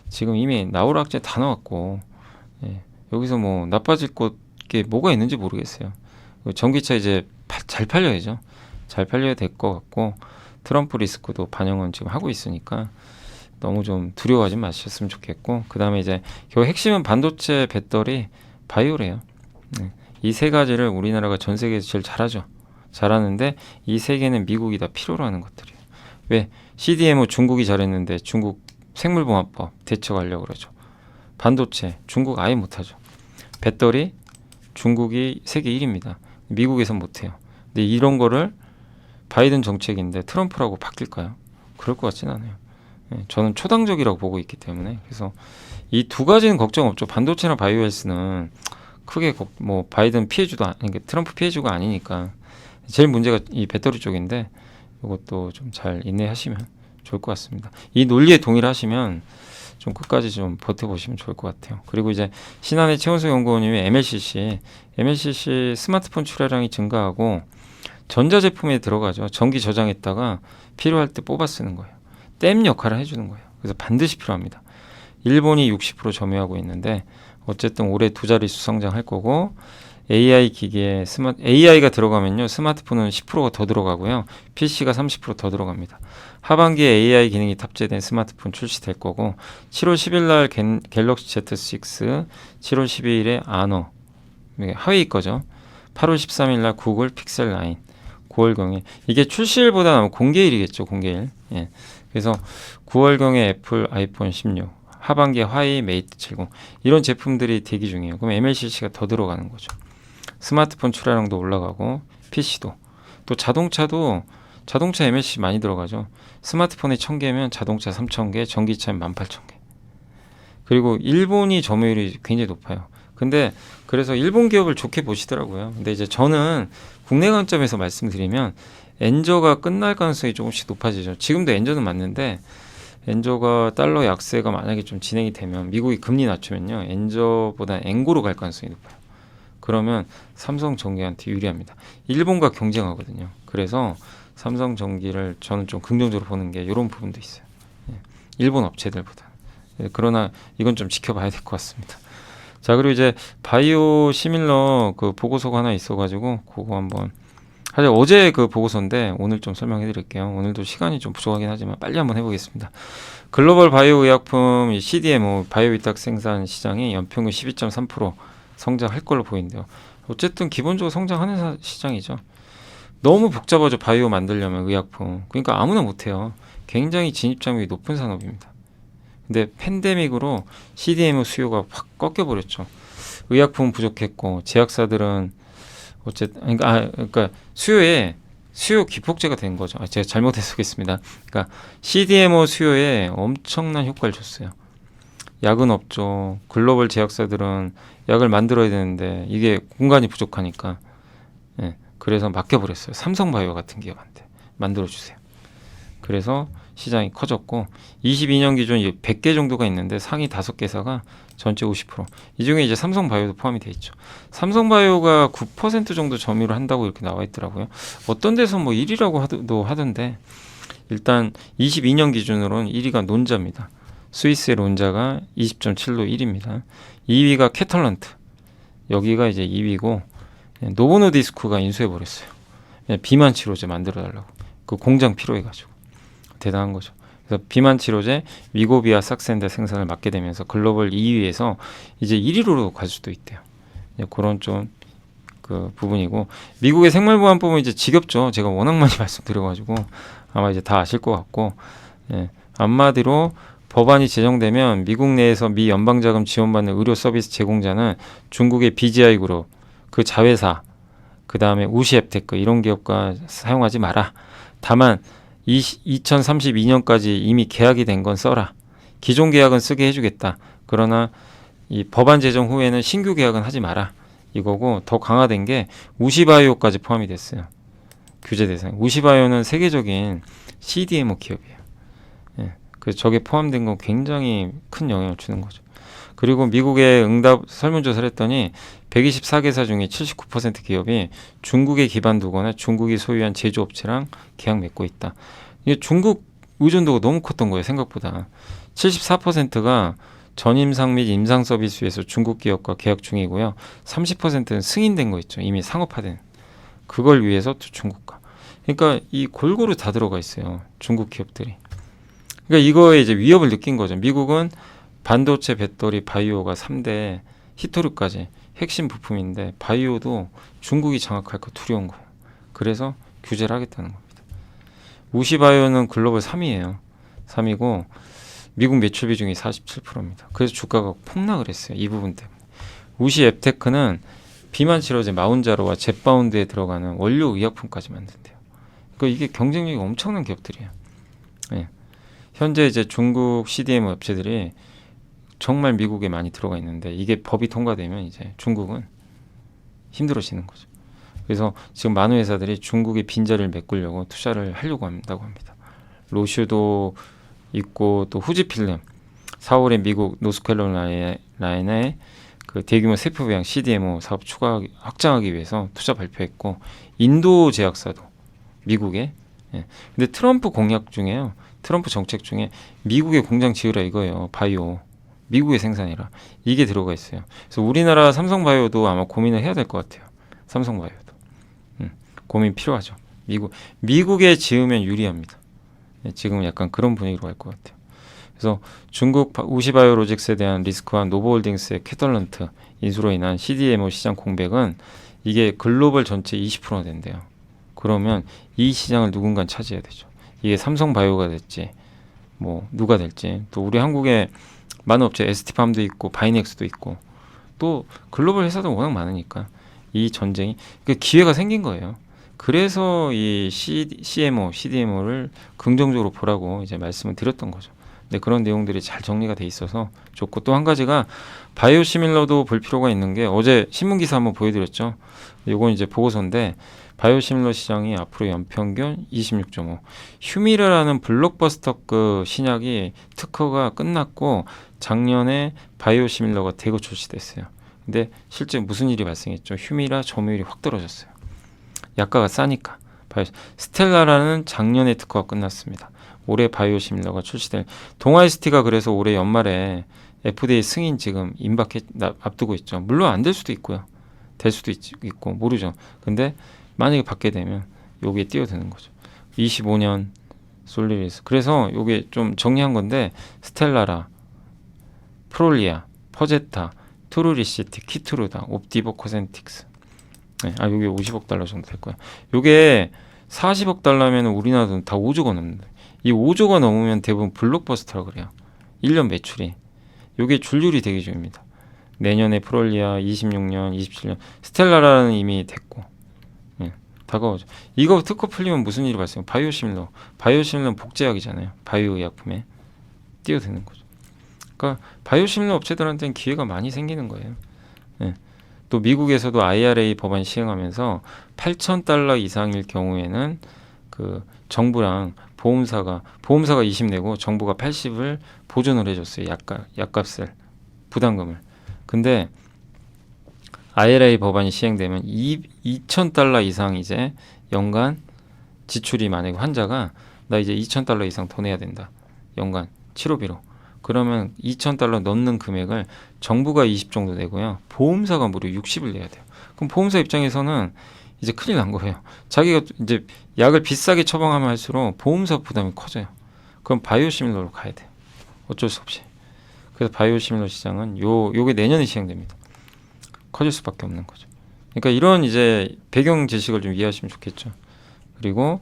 지금 이미 나오락제 다 나왔고 예, 여기서 뭐 나빠질 게 뭐가 있는지 모르겠어요. 전기차 이제 잘 팔려야죠. 잘 팔려야 될 것 같고 트럼프 리스크도 반영은 지금 하고 있으니까 너무 좀 두려워하지 마셨으면 좋겠고 그 다음에 이제 결국 핵심은 반도체, 배터리, 바이오래요. 네. 이 세 가지를 우리나라가 전 세계에서 제일 잘하죠. 잘하는데 이 세 개는 미국이 다 필요로 하는 것들이에요. 왜? CDMO 중국이 잘했는데 중국 생물봉합법 대처하려고 그러죠. 반도체 중국 아예 못하죠. 배터리 중국이 세계 1위입니다. 미국에선 못해요. 근데 이런 거를 바이든 정책인데 트럼프라고 바뀔까요? 그럴 것 같지는 않아요. 저는 초당적이라고 보고 있기 때문에 그래서 이 두 가지는 걱정 없죠. 반도체나 바이오헬스는 크게 뭐 바이든 피해주도 그러니까 트럼프 피해주가 아니니까 제일 문제가 이 배터리 쪽인데 이것도 좀 잘 인내하시면 좋을 것 같습니다. 이 논리에 동의를 하시면 좀 끝까지 좀 버텨보시면 좋을 것 같아요. 그리고 이제 신한의 최원석 연구원님이 MLCC 스마트폰 출하량이 증가하고 전자제품에 들어가죠. 전기 저장했다가 필요할 때 뽑아 쓰는 거예요. 댐 역할을 해주는 거예요. 그래서 반드시 필요합니다. 일본이 60% 점유하고 있는데 어쨌든 올해 두 자릿수 성장할 거고 AI 기기에 AI가 들어가면요 스마트폰은 10%가 더 들어가고요 PC가 30% 더 들어갑니다. 하반기에 AI 기능이 탑재된 스마트폰 출시될 거고 7월 10일 날 갤럭시 Z6, 7월 12일에 아너 하웨이 거죠. 8월 13일 날 구글 픽셀 9, 9월경에 이게 출시일보다 아마 공개일이겠죠. 공개일. 예. 그래서 9월경에 애플 아이폰 16, 하반기에 화웨이 메이트 70 이런 제품들이 대기 중이에요. 그럼 MLCC가 더 들어가는 거죠. 스마트폰 출하량도 올라가고 PC도 또 자동차도 자동차 MLCC 많이 들어가죠. 스마트폰에 1000개면 자동차 3000개, 전기차는 18000개. 그리고 일본이 점유율이 굉장히 높아요. 근데 그래서 일본 기업을 좋게 보시더라고요. 근데 이제 저는 국내 관점에서 말씀드리면 엔저가 끝날 가능성이 조금씩 높아지죠. 지금도 엔저는 맞는데 엔저가 달러 약세가 만약에 좀 진행이 되면 미국이 금리 낮추면요. 엔저보다 엔고로 갈 가능성이 높아요. 그러면 삼성전기한테 유리합니다. 일본과 경쟁하거든요. 그래서 삼성전기를 저는 좀 긍정적으로 보는 게 이런 부분도 있어요. 예. 일본 업체들보다. 예. 그러나 이건 좀 지켜봐야 될 것 같습니다. 자, 그리고 이제 바이오 시밀러 그 보고서가 하나 있어가지고 그거 한번 사실 어제 그 보고서인데 오늘 좀 설명해 드릴게요. 오늘도 시간이 좀 부족하긴 하지만 빨리 한번 해보겠습니다. 글로벌 바이오 의약품 CDMO 바이오 위탁 생산 시장이 연평균 12.3% 성장할 걸로 보이는데요. 어쨌든 기본적으로 성장하는 시장이죠. 너무 복잡하죠. 바이오 만들려면 의약품. 그러니까 아무나 못해요. 굉장히 진입장벽이 높은 산업입니다. 근데 팬데믹으로 CDMO 수요가 확 꺾여버렸죠. 의약품 부족했고 제약사들은 어쨌든 그러니까 수요 기폭제가 된 거죠. 제가 잘못 해석했습니다. 그러니까 CDMO 수요에 엄청난 효과를 줬어요. 약은 없죠. 글로벌 제약사들은 약을 만들어야 되는데 이게 공간이 부족하니까 예, 그래서 맡겨버렸어요. 삼성바이오 같은 기업한테 만들어주세요. 그래서 시장이 커졌고 22년 기준 100개 정도가 있는데 상위 5개사가 전체 50%. 이 중에 이제 삼성바이오도 포함이 돼 있죠. 삼성바이오가 9% 정도 점유를 한다고 이렇게 나와 있더라고요. 어떤 데서 뭐 1위라고 하던데 일단 22년 기준으로는 1위가 논자입니다. 스위스의 론자가 20.7로 1위입니다. 2위가 캐털런트. 여기가 이제 2위고 노보노디스크가 인수해버렸어요. 비만 치료제 만들어달라고. 그 공장 필요해가지고. 대단한 거죠. 그래서 비만 치료제 위고비아 삭센다 생산을 맡게 되면서 글로벌 2위에서 이제 1위로 갈 수도 있대요. 그런 좀 그 부분이고 미국의 생물보안법은 이제 지겹죠. 제가 워낙 많이 말씀드려가지고 아마 이제 다 아실 것 같고 한마디로 법안이 제정되면 미국 내에서 미 연방자금 지원받는 의료 서비스 제공자는 중국의 BGI 그룹, 그 자회사, 그 다음에 우시앱테크 이런 기업과 사용하지 마라. 다만 2032년까지 이미 계약이 된 건 써라. 기존 계약은 쓰게 해주겠다. 그러나 이 법안 제정 후에는 신규 계약은 하지 마라. 이거고 더 강화된 게 우시바이오까지 포함이 됐어요. 규제 대상. 우시바이오는 세계적인 CDMO 기업이에요. 예. 그래서 저게 포함된 건 굉장히 큰 영향을 주는 거죠. 그리고 미국의 응답 설문조사를 했더니 124개사 중에 79% 기업이 중국에 기반 두거나 중국이 소유한 제조업체랑 계약 맺고 있다. 이게 중국 의존도가 너무 컸던 거예요. 생각보다. 74%가 전임상 및 임상 서비스에서 중국 기업과 계약 중이고요. 30%는 승인된 거 있죠. 이미 상업화된. 그걸 위해서 또 중국과. 그러니까 이 골고루 다 들어가 있어요. 중국 기업들이. 그러니까 이거에 이제 위협을 느낀 거죠. 미국은 반도체, 배터리, 바이오가 3대 히토류까지 핵심 부품인데 바이오도 중국이 장악할 거 두려운 거예요. 그래서 규제를 하겠다는 겁니다. 우시바이오는 글로벌 3위예요. 3위고 미국 매출 비중이 47%입니다. 그래서 주가가 폭락을 했어요. 이 부분 때문에. 우시앱테크는 비만 치료제 마운자로와 젯바운드에 들어가는 원료 의약품까지 만든대요. 그러니까 이게 경쟁력이 엄청난 기업들이에요. 네. 현재 이제 중국 CDMO 업체들이 정말 미국에 많이 들어가 있는데 이게 법이 통과되면 이제 중국은 힘들어지는 거죠. 그래서 지금 많은 회사들이 중국의 빈자리를 메꾸려고 투자를 하려고 한다고 합니다. 로슈도 있고 또 후지필름 4월에 미국 노스캐롤라이나의 그 대규모 세포 배양 CDMO 사업 확장하기 위해서 투자 발표했고 인도 제약사도 미국에 근데 트럼프 공약 중에요. 트럼프 정책 중에 미국에 공장 지으라 이거예요. 바이오 미국의 생산이라 이게 들어가 있어요. 그래서 우리나라 삼성바이오도 아마 고민을 해야 될 것 같아요. 삼성바이오도 고민 필요하죠. 미국에 지으면 유리합니다. 지금 약간 그런 분위기로 갈 것 같아요. 그래서 중국 우시바이오로직스에 대한 리스크와 노브홀딩스의 catalent 인수로 인한 CDMO 시장 공백은 이게 글로벌 전체 20%나 된대요. 그러면 이 시장을 누군가 차지해야 되죠. 이게 삼성바이오가 될지 뭐 누가 될지 또 우리 한국에 많은 업체 ST팜도 있고 바이넥스도 있고 또 글로벌 회사도 워낙 많으니까 이 전쟁이 기회가 생긴 거예요. 그래서 이 CMO, CDMO를 긍정적으로 보라고 이제 말씀을 드렸던 거죠. 근데 그런 내용들이 잘 정리가 돼 있어서 좋고 또 한 가지가 바이오시밀러도 볼 필요가 있는 게 어제 신문 기사 한번 보여드렸죠. 이건 이제 보고서인데 바이오시밀러 시장이 앞으로 연평균 26.5. 휴미르라는 블록버스터급 신약이 특허가 끝났고 작년에 바이오시밀러가 대거 출시됐어요. 근데 실제 무슨 일이 발생했죠? 휴미라 점유율이 확 떨어졌어요. 약가가 싸니까. 스텔라라는 작년에 특허가 끝났습니다. 올해 바이오시밀러가 출시될 동아이스티가 그래서 올해 연말에 FDA 승인 지금 앞두고 있죠. 물론 안 될 수도 있고요. 될 수도 있고 모르죠. 근데 만약에 받게 되면 여기에 뛰어드는 거죠. 25년 솔리리스. 그래서 이게 좀 정리한 건데 스텔라라, 프롤리아, 퍼제타, 투루리시티, 키트루다, 옵디보 코센틱스. 네, 요게 50억 달러 정도 될 거야. 요게 40억 달러면 우리나라 돈 다 5조가 넘는다. 이 5조가 넘으면 대부분 블록버스터라고 그래요. 1년 매출이. 요게 줄줄이 대기 중입니다. 내년에 프롤리아, 26년, 27년. 스텔라라는 이미 됐고. 다가오죠. 이거 특허 풀리면 무슨 일이 발생해요? 바이오시밀러는 복제약이잖아요. 바이오 의약품에 뛰어드는 거죠. 그러니까 바이오시밀러 업체들한테는 기회가 많이 생기는 거예요. 또 미국에서도 IRA 법안 시행하면서 8,000달러 이상일 경우에는 그 정부랑 보험사가 20 내고 정부가 80을 보존을 해줬어요. 약값을 부담금을. 근데 IRA 법안이 시행되면 2,000달러 이상 이제 연간 지출이 만약에 환자가 나 이제 2,000달러 이상 더 내야 된다. 연간 치료비로. 그러면 2,000달러 넣는 금액을 정부가 20 정도 내고요. 보험사가 무려 60을 내야 돼요. 그럼 보험사 입장에서는 이제 큰일 난 거예요. 자기가 이제 약을 비싸게 처방하면 할수록 보험사 부담이 커져요. 그럼 바이오시밀러로 가야 돼요. 어쩔 수 없이. 그래서 바이오시밀러 시장은 요게 내년에 시행됩니다. 커질 수밖에 없는 거죠. 그러니까 이런 이제 배경 지식을 좀 이해하시면 좋겠죠. 그리고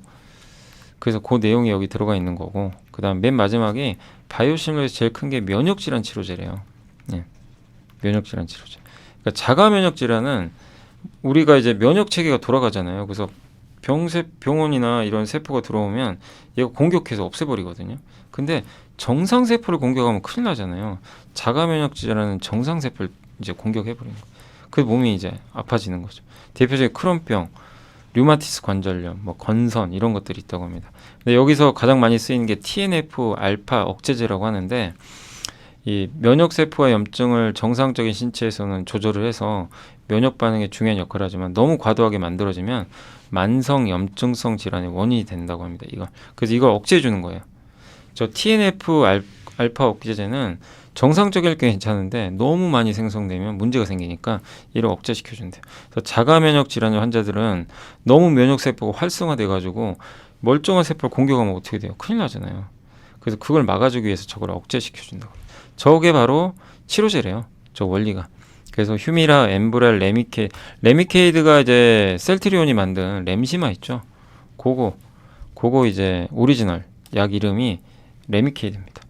그래서 그 내용이 여기 들어가 있는 거고, 그다음 맨 마지막에 바이오시밀러에서 제일 큰 게 면역질환 치료제래요. 면역질환 치료제. 그러니까 자가 면역 질환은 우리가 이제 면역 체계가 돌아가잖아요. 그래서 병원이나 이런 세포가 들어오면 얘가 공격해서 없애버리거든요. 근데 정상 세포를 공격하면 큰일 나잖아요. 자가 면역 질환은 정상 세포를 이제 공격해버리는 거예요. 그 몸이 이제 아파지는 거죠. 대표적인 크론병, 류마티스 관절염, 뭐 건선 이런 것들이 있다고 합니다. 근데 여기서 가장 많이 쓰이는 게 TNF 알파 억제제라고 하는데 이 면역 세포와 염증을 정상적인 신체에서는 조절을 해서 면역 반응에 중요한 역할을 하지만 너무 과도하게 만들어지면 만성 염증성 질환의 원인이 된다고 합니다. 그래서 이걸 억제해 주는 거예요. 저 TNF 알파 억제제는 정상적일 게 괜찮은데 너무 많이 생성되면 문제가 생기니까 이를 억제시켜 준대요. 그래서 자가 면역 질환 환자들은 너무 면역 세포가 활성화돼 가지고 멀쩡한 세포를 공격하면 어떻게 돼요? 큰일 나잖아요. 그래서 그걸 막아주기 위해서 저걸 억제시켜 준다고. 저게 바로 치료제래요. 저 원리가. 그래서 휴미라, 엠브렐, 레미케이드가 이제 셀트리온이 만든 렘시마 있죠. 그거 이제 오리지널 약 이름이 레미케이드입니다.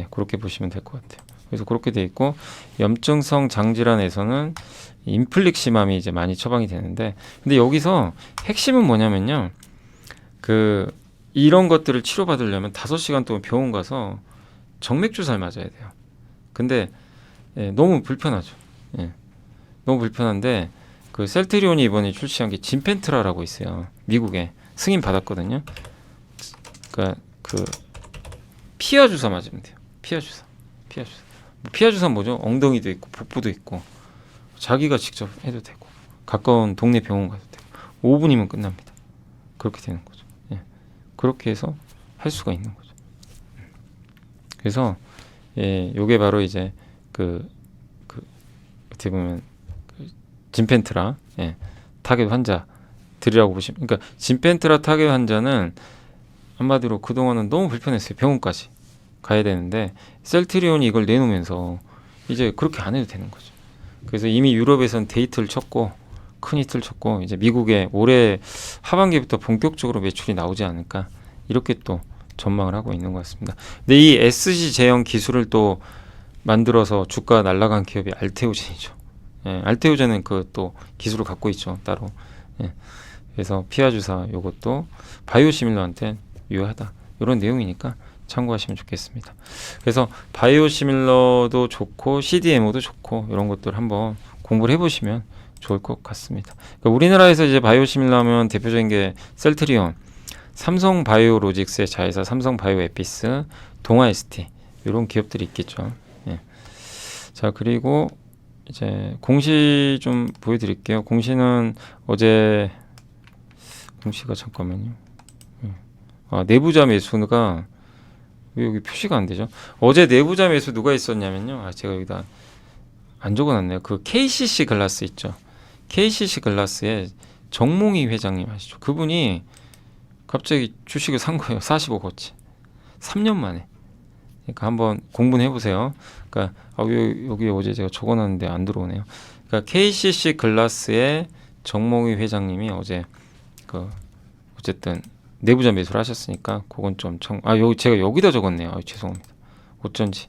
그렇게 보시면 될 것 같아요. 그래서 그렇게 돼 있고 염증성 장질환에서는 인플릭시맘이 이제 많이 처방이 되는데, 근데 여기서 핵심은 뭐냐면요. 이런 것들을 치료받으려면 5시간 동안 병원 가서 정맥 주사를 맞아야 돼요. 근데 너무 불편하죠. 너무 불편한데 그 셀트리온이 이번에 출시한 게 진펜트라라고 있어요. 미국에 승인 받았거든요. 그러니까 그 피하 주사 맞으면 돼요. 피하 주사. 피하 주사 뭐죠? 엉덩이도 있고 복부도 있고 자기가 직접 해도 되고 가까운 동네 병원 가도 되고 5분이면 끝납니다. 그렇게 되는 거죠. 예. 그렇게 해서 할 수가 있는 거죠. 그래서 예, 요게 바로 이제 그 어떻게 보면 그 진펜트라 예, 타겟 환자들이라고 보시면, 그러니까 진펜트라 타겟 환자는 한마디로 그동안은 너무 불편했어요. 병원까지 가야 되는데 셀트리온이 이걸 내놓으면서 이제 그렇게 안 해도 되는 거죠. 그래서 이미 유럽에서는 데이트를 쳤고 큰 히트를 쳤고 이제 미국에 올해 하반기부터 본격적으로 매출이 나오지 않을까 이렇게 또 전망을 하고 있는 것 같습니다. 근데 이 SC 제형 기술을 또 만들어서 주가 날라간 기업이 알테오젠이죠. 예, 알테오젠은 그 또 기술을 갖고 있죠 따로. 예, 그래서 피하 주사 요것도 바이오시밀러한테 유효하다 이런 내용이니까 참고하시면 좋겠습니다. 그래서 바이오시밀러도 좋고 CDMO도 좋고 이런 것들 한번 공부를 해보시면 좋을 것 같습니다. 그러니까 우리나라에서 이제 바이오시밀러 하면 대표적인 게 셀트리온, 삼성바이오로직스의 자회사 삼성바이오에피스, 동아ST 이런 기업들이 있겠죠. 예. 자, 그리고 이제 공시 좀 보여드릴게요. 공시는 어제 공시가 잠깐만요. 내부자 매수가 왜 여기 표시가 안 되죠? 어제 내부자 매수 누가 있었냐면요. 제가 여기다 안 적어놨네요. 그 KCC 글라스 있죠. KCC 글라스의 정몽희 회장님 아시죠? 그분이 갑자기 주식을 산 거예요. 45거치. 3년 만에. 그러니까 한번 공부해 보세요. 그러니까 여기 어제 제가 적어놨는데 안 들어오네요. 그러니까 KCC 글라스의 정몽희 회장님이 어제 어쨌든 내부자 매수를 하셨으니까 그건 좀 여기 제가 여기다 적었네요. 죄송합니다. 어쩐지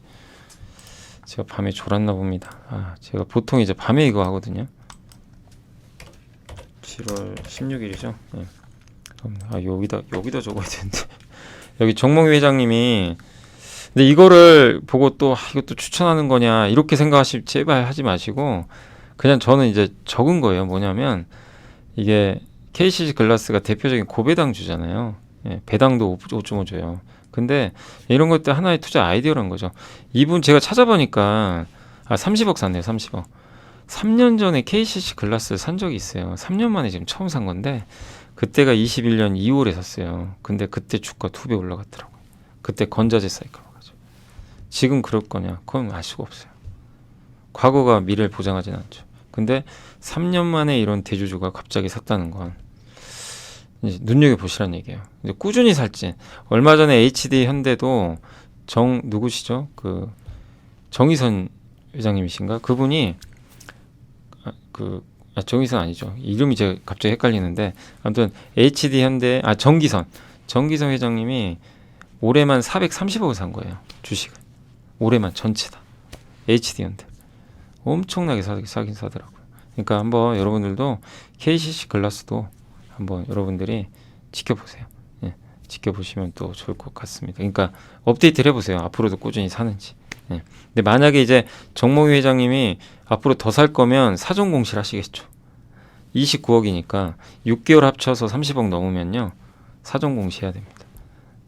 제가 밤에 졸았나 봅니다. 제가 보통 이제 밤에 이거 하거든요. 7월 16일이죠. 네. 여기다 적어야 되는데 여기 정몽희 회장님이 근데 이거를 보고 또 이것도 추천하는 거냐 이렇게 제발 하지 마시고 그냥 저는 이제 적은 거예요. 뭐냐면 이게 KCC 글라스가 대표적인 고배당 주잖아요. 예, 배당도 5.5 줘요. 근데 이런 것들 하나의 투자 아이디어란 거죠. 이분 제가 찾아보니까 30억 샀네요. 30억. 3년 전에 KCC 글라스 산 적이 있어요. 3년 만에 지금 처음 산 건데 그때가 21년 2월에 샀어요. 근데 그때 주가 2배 올라갔더라고요. 그때 건자재 사이클로 가죠. 지금 그럴 거냐? 그건 알 수가 없어요. 과거가 미래를 보장하진 않죠. 근데 3년 만에 이런 대주주가 갑자기 샀다는 건 이제 눈여겨보시라는 얘기예요. 이제 꾸준히 살지. 얼마 전에 HD 현대도 누구시죠? 정의선 회장님이신가? 그분이 정의선 아니죠. 이름이 제가 갑자기 헷갈리는데 아무튼 HD 현대 정기선 회장님이 올해만 430억을 산 거예요. 주식을. 올해만 전체 다. HD 현대. 엄청나게 사긴 사더라고요. 그러니까 한번 여러분들도 KCC 글라스도 한번 여러분들이 지켜보세요. 예, 지켜보시면 또 좋을 것 같습니다. 그러니까 업데이트를 해보세요. 앞으로도 꾸준히 사는지. 예. 근데 만약에 이제 정몽희 회장님이 앞으로 더 살 거면 사전 공시를 하시겠죠. 29억이니까 6개월 합쳐서 30억 넘으면요 사전 공시해야 됩니다.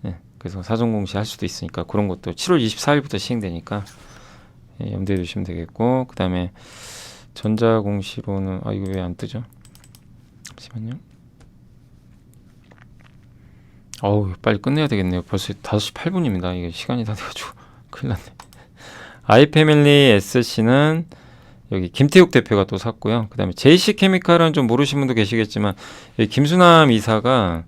예, 그래서 사전 공시 할 수도 있으니까 그런 것도 7월 24일부터 시행되니까 염두에 두시면 되겠고, 그 다음에 전자공시로는 이거 왜 안 뜨죠? 잠시만요. 빨리 끝내야 되겠네요. 벌써 5시 8분입니다. 이게 시간이 다 돼가지고 큰일 났네. 아이패밀리 SC는 여기 김태욱 대표가 또 샀고요. 그 다음에 JC케미칼은 좀 모르시는 분도 계시겠지만 김수남 이사가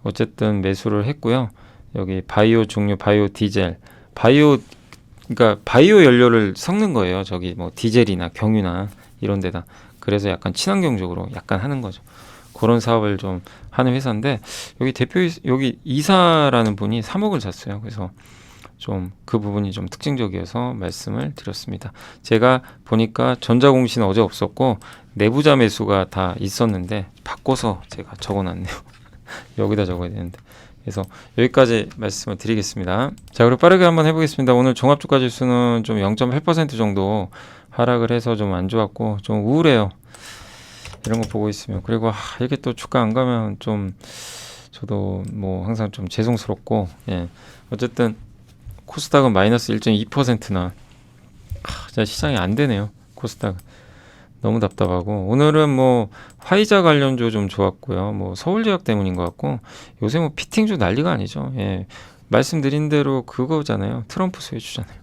어쨌든 매수를 했고요. 여기 바이오 중류, 바이오 디젤, 그러니까 바이오 연료를 섞는 거예요. 저기 뭐 디젤이나 경유나 이런 데다. 그래서 약간 친환경적으로 약간 하는 거죠. 그런 사업을 좀 하는 회사인데 여기 이사라는 분이 3억을 샀어요. 그래서 좀 그 부분이 좀 특징적이어서 말씀을 드렸습니다. 제가 보니까 전자공시는 어제 없었고 내부자 매수가 다 있었는데 바꿔서 제가 적어놨네요. 여기다 적어야 되는데. 그래서 여기까지 말씀을 드리겠습니다. 자, 그리고 빠르게 한번 해보겠습니다. 오늘 종합주가 지수는 좀 0.8% 정도 하락을 해서 좀 안 좋았고 좀 우울해요. 이런 거 보고 있으면 그리고 이게 또 주가 안 가면 좀 저도 뭐 항상 좀 죄송스럽고 예. 어쨌든 코스닥은 마이너스 1.2%나 진짜 시장이 안 되네요. 코스닥 너무 답답하고 오늘은 뭐 화이자 관련주 좀 좋았고요. 뭐 서울제약 때문인 것 같고 요새 뭐 피팅주 난리가 아니죠. 예. 말씀드린 대로 그거잖아요. 트럼프 수혜주잖아요.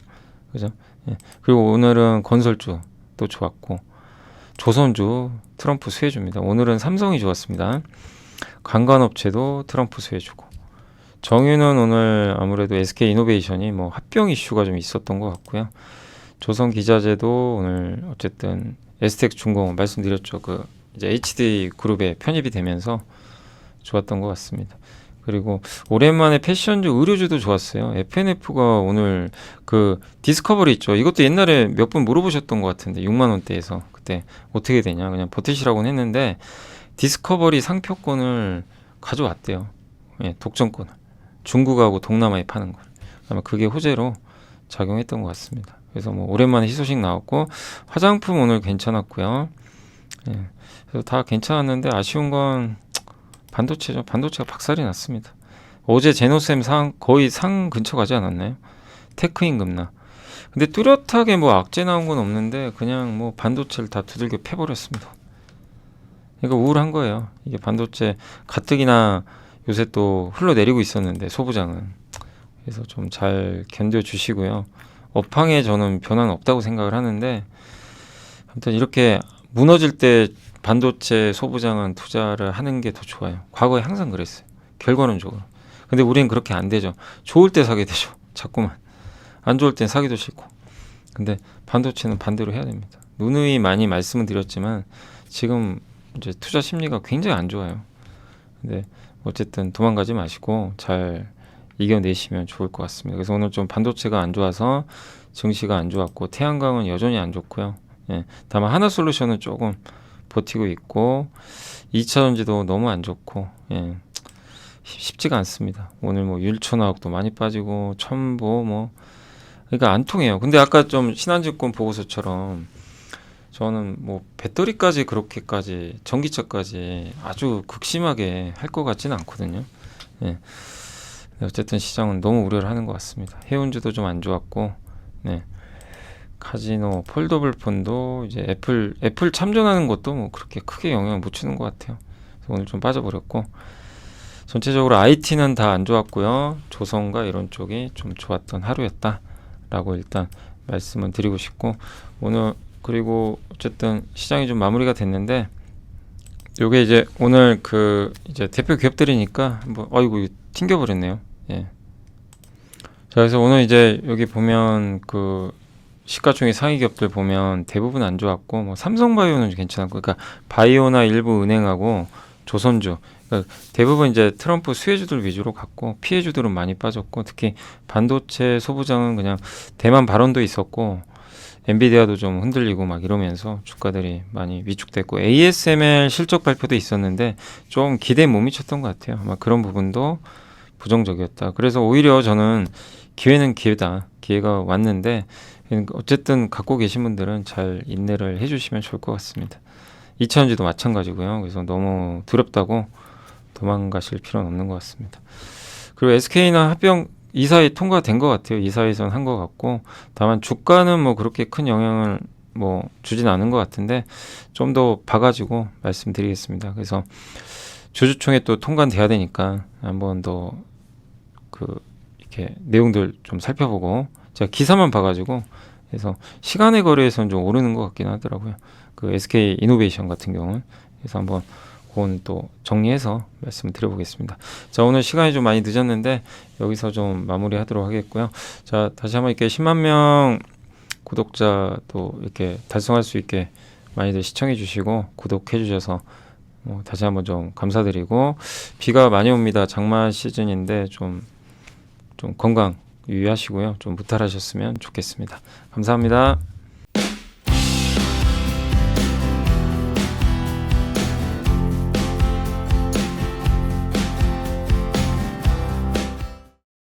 그죠? 예. 그리고 오늘은 건설주 또 좋았고 조선주 트럼프 수혜주입니다. 오늘은 삼성이 좋았습니다. 관광업체도 트럼프 수혜주고 정유는 오늘 아무래도 SK이노베이션이 뭐 합병 이슈가 좀 있었던 것 같고요. 조선기자재도 오늘 어쨌든 STX 중공업 말씀드렸죠. 그 이제 HD 그룹에 편입이 되면서 좋았던 것 같습니다. 그리고 오랜만에 패션주, 의류주도 좋았어요. FNF가 오늘 그 디스커버리 있죠. 이것도 옛날에 몇 분 물어보셨던 것 같은데 6만 원대에서 그때 어떻게 되냐 그냥 버티시라고는 했는데 디스커버리 상표권을 가져왔대요. 예, 독점권을 중국하고 동남아에 파는 걸. 아마 그게 호재로 작용했던 것 같습니다. 그래서 뭐 오랜만에 희소식 나왔고 화장품 오늘 괜찮았고요. 예, 그래서 다 괜찮았는데 아쉬운 건 반도체죠. 반도체가 박살이 났습니다. 어제 제노셈 거의 상 근처 가지 않았나요? 테크인 급락. 근데 뚜렷하게 뭐 악재 나온 건 없는데 그냥 뭐 반도체를 다 두들겨 패버렸습니다. 그러니까 우울한 거예요. 이게 반도체 가뜩이나 요새 또 흘러내리고 있었는데 소부장은. 그래서 좀 잘 견뎌주시고요. 업황에 저는 변화는 없다고 생각을 하는데 아무튼 이렇게 무너질 때 반도체 소부장은 투자를 하는 게 더 좋아요. 과거에 항상 그랬어요. 결과론적으로. 근데 우리는 그렇게 안 되죠. 좋을 때 사게 되죠. 자꾸만. 안 좋을 땐 사기도 싫고. 근데 반도체는 반대로 해야 됩니다. 누누이 많이 말씀을 드렸지만 지금 이제 투자 심리가 굉장히 안 좋아요. 근데 어쨌든 도망가지 마시고 잘 이겨내시면 좋을 것 같습니다. 그래서 오늘 좀 반도체가 안 좋아서 증시가 안 좋았고 태양광은 여전히 안 좋고요. 예, 다만 하나솔루션은 조금 버티고 있고 2차전지도 너무 안 좋고 예, 쉽지가 않습니다. 오늘 뭐 율촌화학도 많이 빠지고 첨보 뭐 그러니까 안 통해요. 근데 아까 좀 신한증권 보고서처럼 저는 뭐 배터리까지 그렇게까지 전기차까지 아주 극심하게 할 것 같지는 않거든요. 예. 어쨌든 시장은 너무 우려를 하는 것 같습니다. 해운주도 좀 안 좋았고, 네. 카지노, 폴더블 폰도 이제 애플 참전하는 것도 뭐 그렇게 크게 영향을 못 주는 것 같아요. 그래서 오늘 좀 빠져버렸고, 전체적으로 IT는 다 안 좋았고요. 조선과 이런 쪽이 좀 좋았던 하루였다라고 일단 말씀을 드리고 싶고, 오늘 그리고 어쨌든 시장이 좀 마무리가 됐는데, 요게 이제 오늘 그 이제 대표 기업들이니까 뭐 아이고 튕겨버렸네요. 예. 자, 그래서 오늘 이제 여기 보면 그 시가총액 상위 기업들 보면 대부분 안 좋았고 뭐 삼성바이오는 괜찮았고 그러니까 바이오나 일부 은행하고 조선주 그러니까 대부분 이제 트럼프 수혜주들 위주로 갔고 피해주들은 많이 빠졌고 특히 반도체 소부장은 그냥 대만 발언도 있었고 엔비디아도 좀 흔들리고 막 이러면서 주가들이 많이 위축됐고 ASML 실적 발표도 있었는데 좀 기대에 못 미쳤던 것 같아요. 아마 그런 부분도 부정적이었다. 그래서 오히려 저는 기회는 기회다. 기회가 왔는데 어쨌든 갖고 계신 분들은 잘 인내를 해주시면 좋을 것 같습니다. 2차전지도 마찬가지고요. 그래서 너무 두렵다고 도망가실 필요는 없는 것 같습니다. 그리고 SK나 합병 이사회 통과된 것 같아요. 이사회에서는 한 것 같고 다만 주가는 뭐 그렇게 큰 영향을 뭐 주진 않은 것 같은데 좀 더 봐가지고 말씀드리겠습니다. 그래서 주주총회 또 통과돼야 되니까 한번 더 그 이렇게 내용들 좀 살펴보고 제가 기사만 봐가지고 그래서 시간의 거래에서는 좀 오르는 것 같긴 하더라고요. 그 SK 이노베이션 같은 경우는 그래서 한번 그건 또 정리해서 말씀을 드려보겠습니다. 자, 오늘 시간이 좀 많이 늦었는데 여기서 좀 마무리하도록 하겠고요. 자, 다시 한번 이렇게 10만 명 구독자 또 이렇게 달성할 수 있게 많이들 시청해 주시고 구독해 주셔서 다시 한번 좀 감사드리고 비가 많이 옵니다. 장마 시즌인데 좀 건강 유의하시고요. 좀 무탈하셨으면 좋겠습니다. 감사합니다.